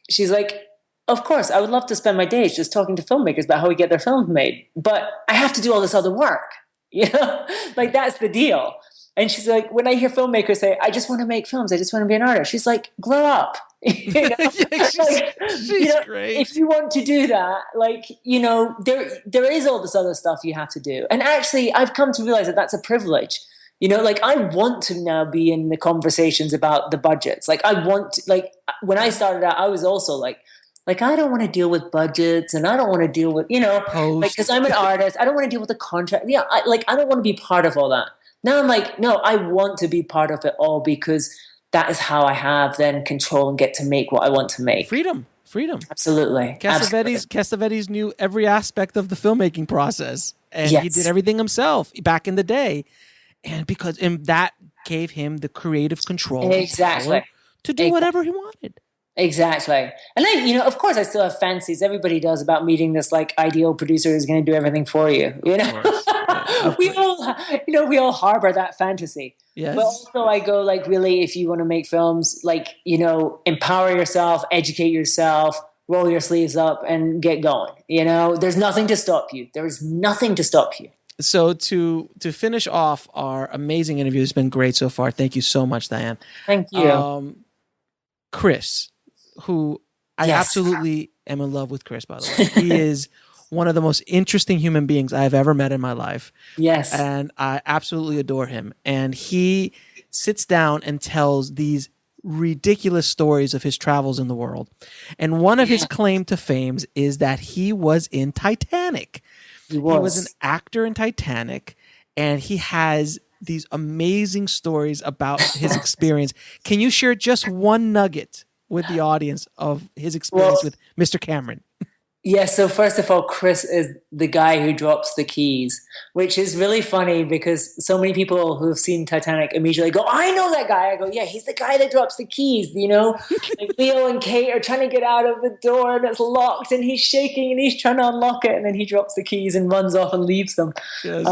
she's like, of course, I would love to spend my days just talking to filmmakers about how we get their films made, but I have to do all this other work, like that's the deal. And she's like, when I hear filmmakers say, I just want to make films, I just want to be an artist, she's like, grow up. She's great. If you want to do that, there is all this other stuff you have to do. And actually, I've come to realize that that's a privilege. I want to now be in the conversations about the budgets. When I started out, I was also like, I don't want to deal with budgets, and I don't want to deal with, because I'm an artist, I don't want to deal with the contract. Yeah, I don't want to be part of all that. Now I'm like, no, I want to be part of it all, because that is how I have then control and get to make what I want to make. Freedom. Absolutely. Cassavetes knew every aspect of the filmmaking process, and he did everything himself back in the day. And that gave him the creative control to do whatever he wanted. Exactly. And of course I still have fancies. Everybody does, about meeting this like ideal producer who's going to do everything for you. We all harbor that fantasy. Yes. But also I go like, really, if you want to make films, empower yourself, educate yourself, roll your sleeves up and get going. There's nothing to stop you. There is nothing to stop you. So to finish off our amazing interview, it's been great so far. Thank you so much, Diane. Thank you. Chris, who I absolutely am in love with Chris, by the way. He is one of the most interesting human beings I have ever met in my life. Yes. And I absolutely adore him. And he sits down and tells these ridiculous stories of his travels in the world. And one of his claim to fame is that he was in Titanic. He was an actor in Titanic, and he has these amazing stories about his experience. Can you share just one nugget with the audience of his experience with Mr. Cameron? Yeah, so first of all, Chris is the guy who drops the keys, which is really funny because so many people who have seen Titanic immediately go, I know that guy. I go, yeah, he's the guy that drops the keys, Like Leo and Kate are trying to get out of the door and it's locked and he's shaking and he's trying to unlock it, and then he drops the keys and runs off and leaves them. Yes.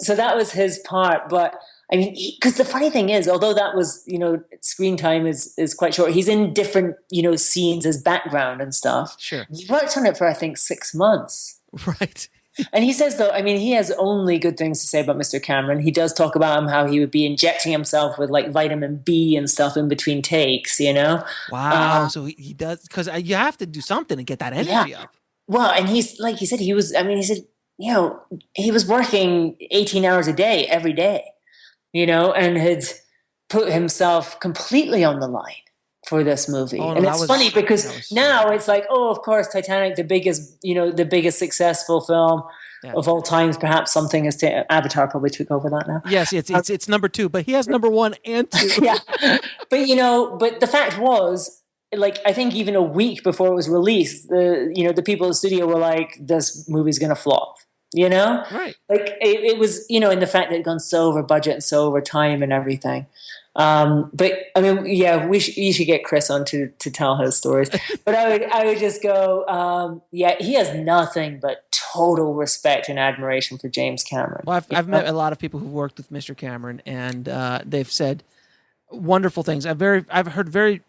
So that was his part. But I mean, because the funny thing is, although that was, screen time is quite short, he's in different, scenes as background and stuff. Sure. He worked on it for, I think, 6 months. Right. And he says, though, I mean, he has only good things to say about Mr. Cameron. He does talk about how he would be injecting himself with like vitamin B and stuff in between takes, Wow. So he does, because you have to do something to get that energy up. well, and he's like he said, he said, he was working 18 hours a day every day, and had put himself completely on the line for this movie. Oh, no, and it's funny because now it's like, oh, of course, Titanic, the biggest successful film of all times. Perhaps something has Avatar probably took over that now. Yes, it's number 2, but he has number 1 and 2. Yeah, but the fact was, like, I think even a week before it was released, the people in the studio were like, "This movie's gonna flop." Right? Like it was, in the fact that it had gone so over budget and so over time and everything. But I mean, yeah, you should get Chris on to tell his stories. But I would just go, he has nothing but total respect and admiration for James Cameron. Well, I've met a lot of people who've worked with Mr. Cameron, and they've said wonderful things. I've heard very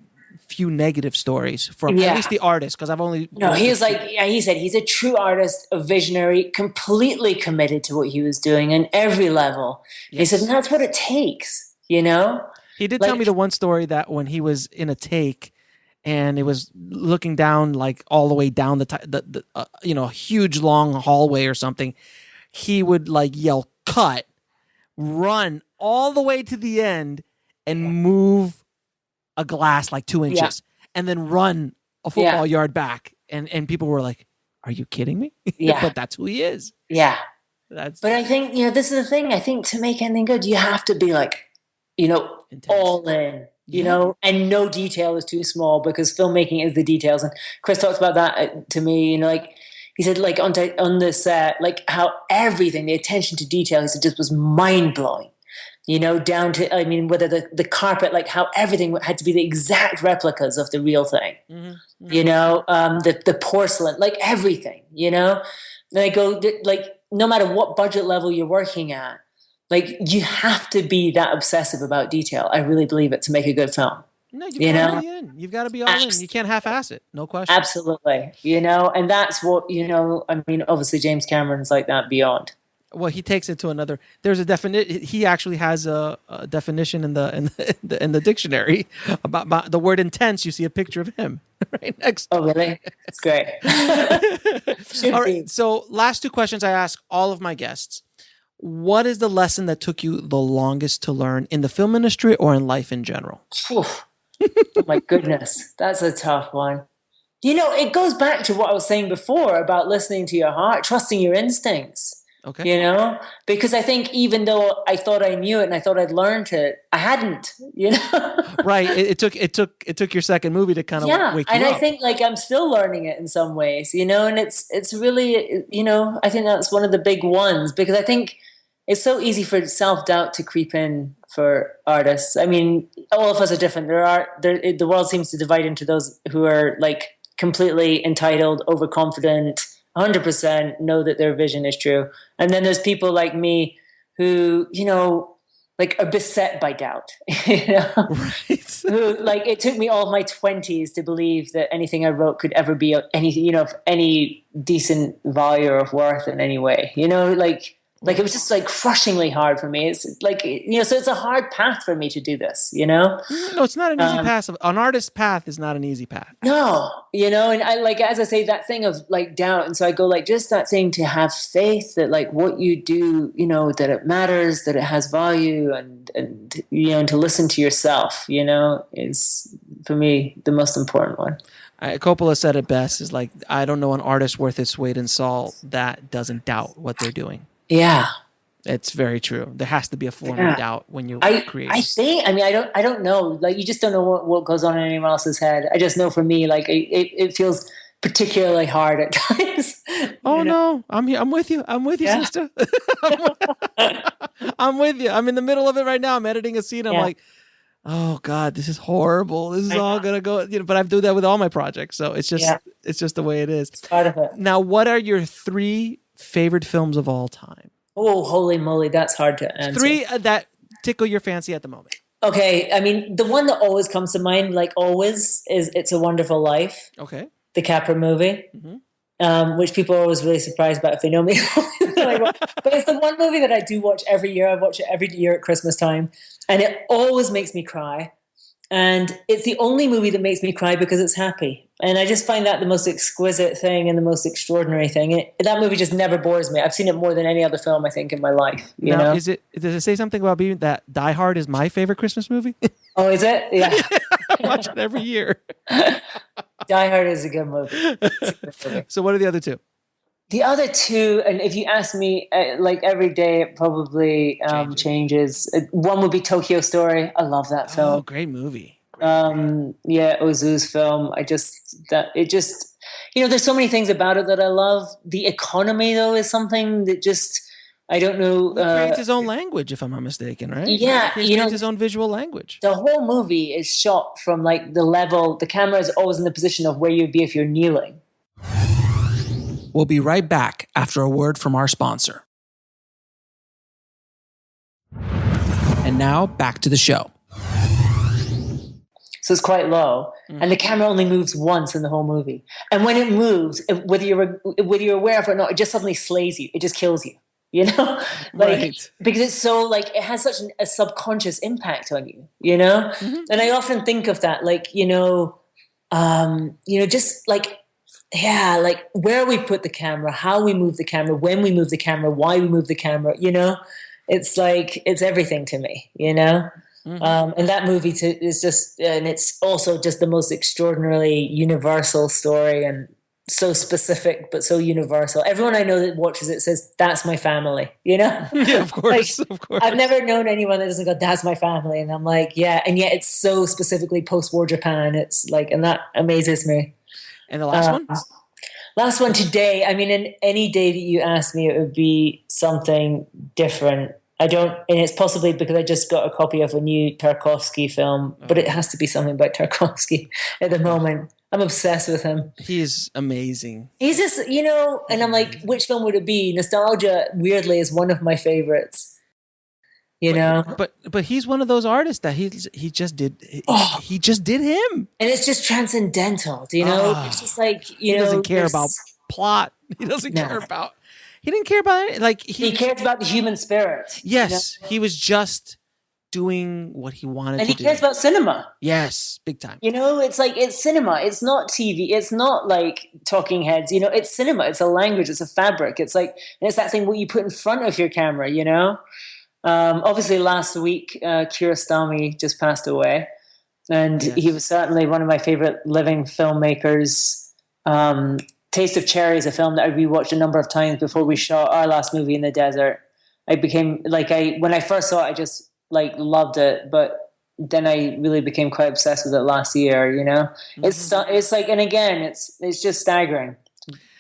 few negative stories from at least the artist, because I've only he said he's a true artist, a visionary, completely committed to what he was doing on every level. Yes. He said, and that's what it takes, He did tell me the one story that when he was in a take and it was looking down, like all the way down the huge long hallway or something, he would like yell cut, run all the way to the end and move a glass like 2 inches and then run a football yard back. And people were like, are you kidding me? Yeah. But that's who he is. Yeah. But I think, this is the thing. I think to make anything good, you have to be like, intense. All in, and no detail is too small, because filmmaking is the details. And Chris talks about that to me, like he said, like on the set, like how everything, the attention to detail, he said, just was mind blowing. Down to, I mean, whether the carpet, like how everything had to be the exact replicas of the real thing, the porcelain, like everything, And I go, like, no matter what budget level you're working at, like, you have to be that obsessive about detail. I really believe it to make a good film. No, you've got to be all in. You can't half-ass it. No question. Absolutely. And that's what, I mean, obviously James Cameron's like that beyond. Well, he takes it to another. There's a definition. He actually has a definition in the dictionary about the word intense. You see a picture of him right next. Oh, really? That's great. All right. So, last 2 questions I ask all of my guests. What is the lesson that took you the longest to learn in the film industry or in life in general? Oh my goodness, that's a tough one. It goes back to what I was saying before about listening to your heart, trusting your instincts. Okay. Because I think even though I thought I knew it and I thought I'd learned it, I hadn't, Right. It took your second movie to kind of wake you up. And I think like I'm still learning it in some ways, and it's really, I think that's one of the big ones, because I think it's so easy for self-doubt to creep in for artists. I mean, all of us are different. The world seems to divide into those who are like completely entitled, overconfident, 100% know that their vision is true. And then there's people like me who, like are beset by doubt. Right. Who, like, it took me all of my 20s to believe that anything I wrote could ever be anything, of any decent value or of worth in any way. Like it was just like crushingly hard for me. It's like, so it's a hard path for me to do this, No, it's not an easy path. An artist's path is not an easy path. No, and I, like, as I say, that thing of like doubt. And so I go like, just that thing to have faith that like what you do, that it matters, that it has value, and to listen to yourself, is for me the most important one. Coppola said it best, is like, I don't know an artist worth its weight in salt that doesn't doubt what they're doing. Yeah, it's very true. There has to be a form of doubt when you create. I don't know. Like, you just don't know what goes on in anyone else's head. I just know for me, like it feels particularly hard at times. Oh no, I'm here. I'm with you. Sister. I'm with you. I'm in the middle of it right now. I'm editing a scene. I'm like, oh God, this is horrible. This is all gonna go. But I do that with all my projects. So it's just the way it is. It's part of it. Now, what are your 3 favorite films of all time? Oh, holy moly, that's hard to answer. 3 that tickle your fancy at the moment. Okay, I mean, the one that always comes to mind, like always, is It's a Wonderful Life. Okay. The Capra movie, which people are always really surprised about if they know me. But it's the one movie that I do watch every year. I watch it every year at Christmas time, and it always makes me cry. And it's the only movie that makes me cry because it's happy. And I just find that the most exquisite thing and the most extraordinary thing. That movie just never bores me. I've seen it more than any other film, I think, in my life. You know? Does it say something about being that Die Hard is my favorite Christmas movie? Oh, is it? Yeah. I watch it every year. Die Hard is a good movie. It's a good movie. So what are the other two? The other two, and if you ask me, like every day, it probably changes. One would be Tokyo Story. I love that film. Oh, great movie. Yeah, Ozu's film. There's so many things about it that I love. The economy, though, is something that just, I don't know. He creates his own language, if I'm not mistaken, right? Yeah. He creates his own visual language. The whole movie is shot from like the level, the camera is always in the position of where you'd be if you're kneeling. We'll be right back after a word from our sponsor. And now back to the show. So it's quite low, and the camera only moves once in the whole movie. And when it moves, whether you're aware of it or not, it just suddenly slays you. It just kills you. You know, right? Because it's so like it has such a subconscious impact on you. You know, and I often think of that, like just like. Yeah, like where we put the camera, how we move the camera, when we move the camera, why we move the camera, it's like, it's everything to me, and that movie is just, and it's also just the most extraordinarily universal story and so specific, but so universal. Everyone I know that watches it says, that's my family, Yeah, of course, of course. I've never known anyone that doesn't go, that's my family. And I'm like, yeah. And yet it's so specifically post-war Japan. It's like, and that amazes me. And the last one? Last one today. I mean, in any day that you ask me, it would be something different. And it's possibly because I just got a copy of a new Tarkovsky film, but it has to be something about Tarkovsky at the moment. I'm obsessed with him. He is amazing. He's just, and I'm like, which film would it be? Nostalgia, weirdly, is one of my favorites. But he's one of those artists that he just did him, and it's just transcendental. It's just like he doesn't care about plot. He doesn't care about. He didn't care about it. Like he cares about the human spirit. Yes, he was just doing what he wanted to do. And he cares about cinema. Yes, big time. It's like, it's cinema. It's not TV. It's not like talking heads. It's cinema. It's a language. It's a fabric. It's like, and it's that thing what you put in front of your camera. Obviously last week, Kiarostami just passed away, and he was certainly one of my favorite living filmmakers. Taste of Cherry is a film that I rewatched a number of times before we shot our last movie in the desert. I became when I first saw it, I just like loved it, but then I really became quite obsessed with it last year. It's like, and again, it's just staggering.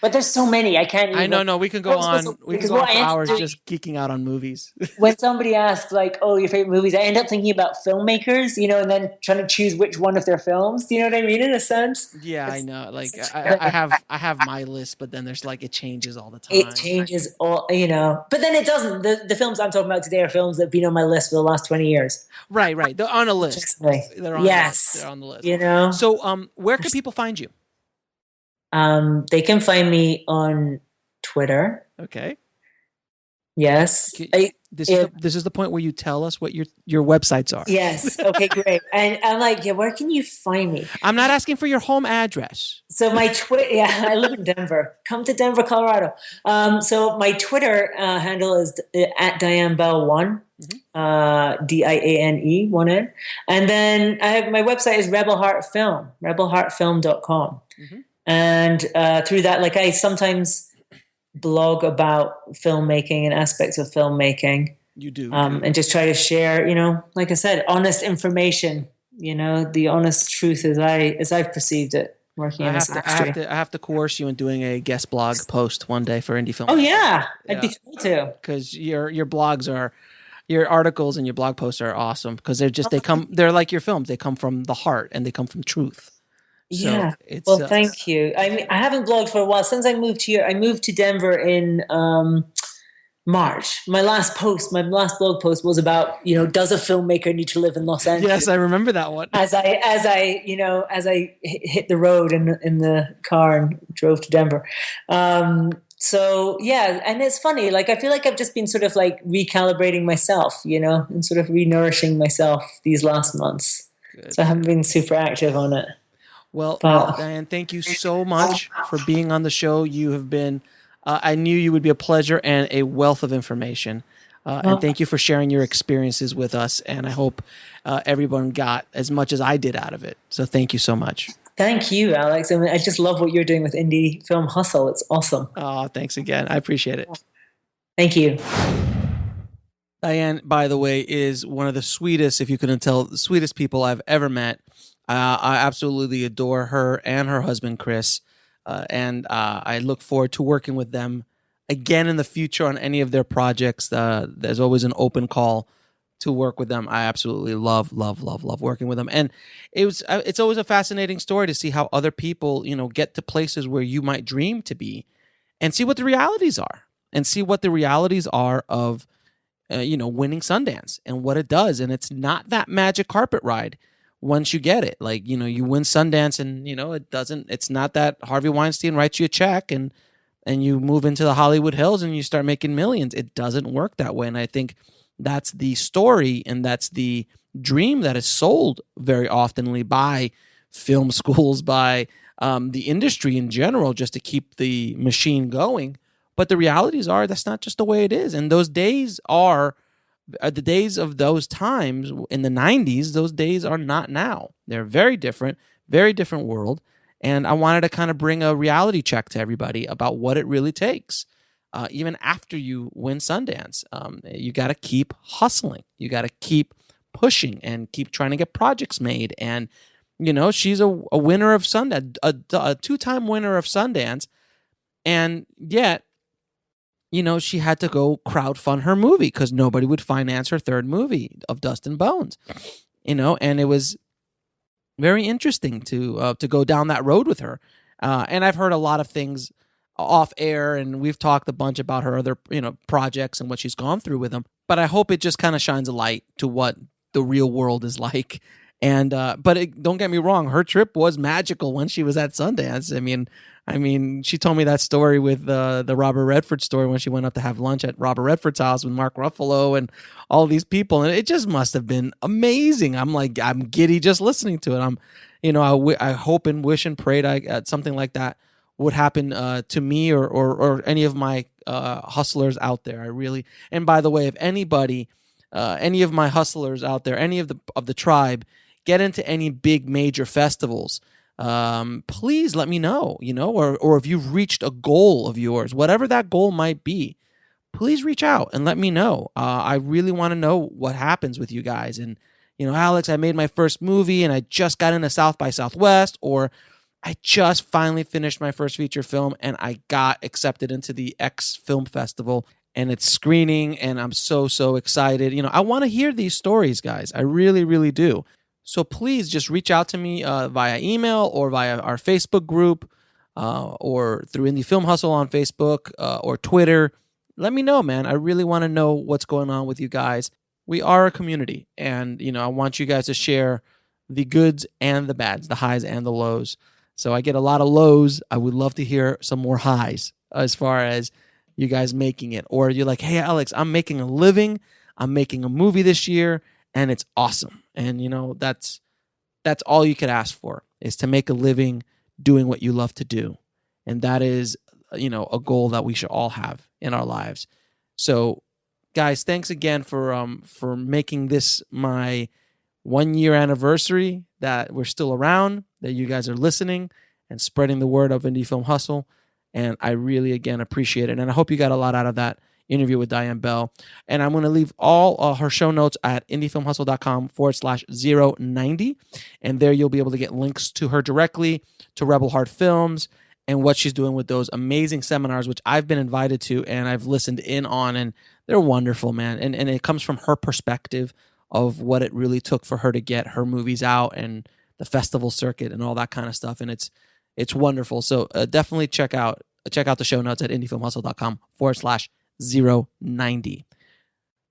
But there's so many. I can't even. I know. No, we can go on. We can go on for hours just geeking out on movies. When somebody asks, like, "Oh, your favorite movies," I end up thinking about filmmakers, and then trying to choose which one of their films. Do you know what I mean? In a sense. Yeah, I know. Like, I have my list, but then there's like it changes all the time. It changes all, But then it doesn't. The films I'm talking about today are films that have been on my list for the last 20 years. Right. They're on a list. They're on They're on the list. So, where can people find you? They can find me on Twitter. Okay. Yes. This is the point where you tell us what your websites are. Yes. Okay, great. And I'm like, yeah, where can you find me? I'm not asking for your home address. So my Twitter, I live in Denver. Come to Denver, Colorado. So my Twitter handle is at Diane Bell 1, DIANE 1 N. And then my website is Rebel Heart Film, rebelheartfilm.com. And through that, like, I sometimes blog about filmmaking and aspects of filmmaking. You do. And just try to share, like I said, honest information, the honest truth as I've perceived it working in this industry. I have to coerce you in doing a guest blog post one day for Indie Film. Oh, yeah. I'd be thrilled to. Because your blogs are, your articles and your blog posts are awesome because they're like your films. They come from the heart and they come from truth. Yeah. So thank you. I haven't blogged for a while since I moved here. I moved to Denver in March. My last blog post was about, does a filmmaker need to live in Los Angeles? Yes, I remember that one. As I hit the road in the car and drove to Denver. So yeah, and it's funny. Like, I feel like I've just been sort of like recalibrating myself, and sort of re-nourishing myself these last months. Good. So I haven't been super active on it. Well, But Diane, thank you so much for being on the show. You have been, I knew you would be a pleasure and a wealth of information. And thank you for sharing your experiences with us. And I hope everyone got as much as I did out of it. So thank you so much. thank you, Alex. I mean, I just love what you're doing with Indie Film Hustle. It's awesome. Oh, thanks again. I appreciate it. Thank you. Diane, by the way, is one of the sweetest, if you couldn't tell, the sweetest people I've ever met. I absolutely adore her and her husband, Chris. And I look forward to working with them again in the future on any of their projects. There's always an open call to work with them. I absolutely love working with them. And it's always a fascinating story to see how other people, get to places where you might dream to be and see what the realities are of, winning Sundance and what it does. And it's not that magic carpet ride once you get it. Like, you win Sundance and, it's not that Harvey Weinstein writes you a check and you move into the Hollywood Hills and you start making millions. It doesn't work that way. And I think that's the story and that's the dream that is sold very oftenly by film schools, by the industry in general, just to keep the machine going. But the realities are that's not just the way it is. And those days are the days of those times in the 90s. Those days are not now. They're very different world. And I wanted to kind of bring a reality check to everybody about what it really takes. Even after you win Sundance, you got to keep hustling. You got to keep pushing and keep trying to get projects made. And, she's a winner of Sundance, a two-time winner of Sundance. And yet, she had to go crowdfund her movie because nobody would finance her third movie of Dust and Bones, and it was very interesting to go down that road with her. And I've heard a lot of things off air, and we've talked a bunch about her other, projects and what she's gone through with them. But I hope it just kind of shines a light to what the real world is like. And don't get me wrong, her trip was magical when she was at Sundance. I mean, she told me that story with the Robert Redford story when she went up to have lunch at Robert Redford's house with Mark Ruffalo and all these people, and it just must have been amazing. I'm giddy just listening to it. I hope and wish and pray that something like that would happen to me or any of my hustlers out there. And by the way, if anybody, any of my hustlers out there, any of the tribe, get into any big major festivals, please let me know, or if you've reached a goal of yours, whatever that goal might be, please reach out and let me know. I really want to know what happens with you guys. And, Alex, I made my first movie and I just got into South by Southwest, or I just finally finished my first feature film and I got accepted into the X Film Festival and it's screening and I'm so excited. I want to hear these stories, guys. I really, really do. So please just reach out to me via email or via our Facebook group or through Indie Film Hustle on Facebook or Twitter. Let me know, man. I really want to know what's going on with you guys. We are a community, and I want you guys to share the goods and the bads, the highs and the lows. So I get a lot of lows. I would love to hear some more highs as far as you guys making it. Or you're like, hey, Alex, I'm making a living. I'm making a movie this year, and it's awesome. And, that's all you could ask for, is to make a living doing what you love to do. And that is, a goal that we should all have in our lives. So, guys, thanks again for making this my 1-year anniversary, that we're still around, that you guys are listening and spreading the word of Indie Film Hustle. And I really, again, appreciate it. And I hope you got a lot out of that interview with Diane Bell. And I'm going to leave all her show notes at indiefilmhustle.com/090. And there you'll be able to get links to her directly, to Rebel Heart Films, and what she's doing with those amazing seminars, which I've been invited to and I've listened in on, and they're wonderful, man. And it comes from her perspective of what it really took for her to get her movies out and the festival circuit and all that kind of stuff. And it's wonderful. So definitely check out the show notes at indiefilmhustle.com/090.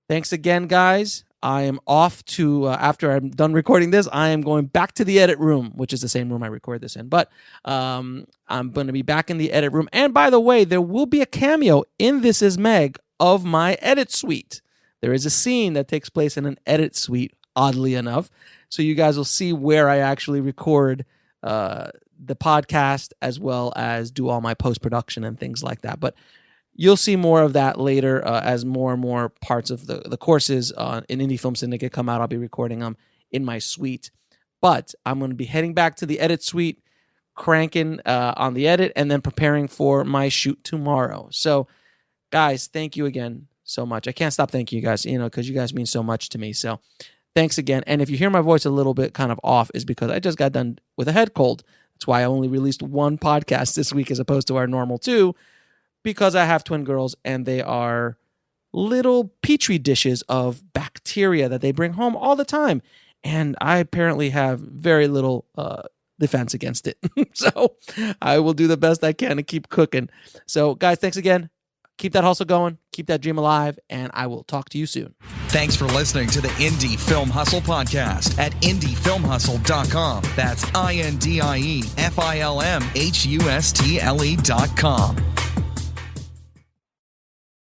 Thanks again, guys. I am off to, after I'm done recording this, I am going back to the edit room, which is the same room I record this in. But I'm going to be back in the edit room. And by the way, there will be a cameo in This Is Meg of my edit suite. There is a scene that takes place in an edit suite oddly enough. So you guys will see where I actually record the podcast as well as do all my post-production and things like that. But you'll see more of that later as more and more parts of the courses in Indie Film Syndicate come out. I'll be recording them in my suite. But I'm going to be heading back to the edit suite, cranking on the edit, and then preparing for my shoot tomorrow. So, guys, thank you again so much. I can't stop thanking you guys, because you guys mean so much to me. So thanks again. And if you hear my voice a little bit kind of off, is because I just got done with a head cold. That's why I only released one podcast this week as opposed to our normal 2, because I have twin girls and they are little petri dishes of bacteria that they bring home all the time. And I apparently have very little defense against it. So I will do the best I can to keep cooking. So guys, thanks again. Keep that hustle going. Keep that dream alive. And I will talk to you soon. Thanks for listening to the Indie Film Hustle podcast at indiefilmhustle.com. That's INDIEFILMHUSTLE.com.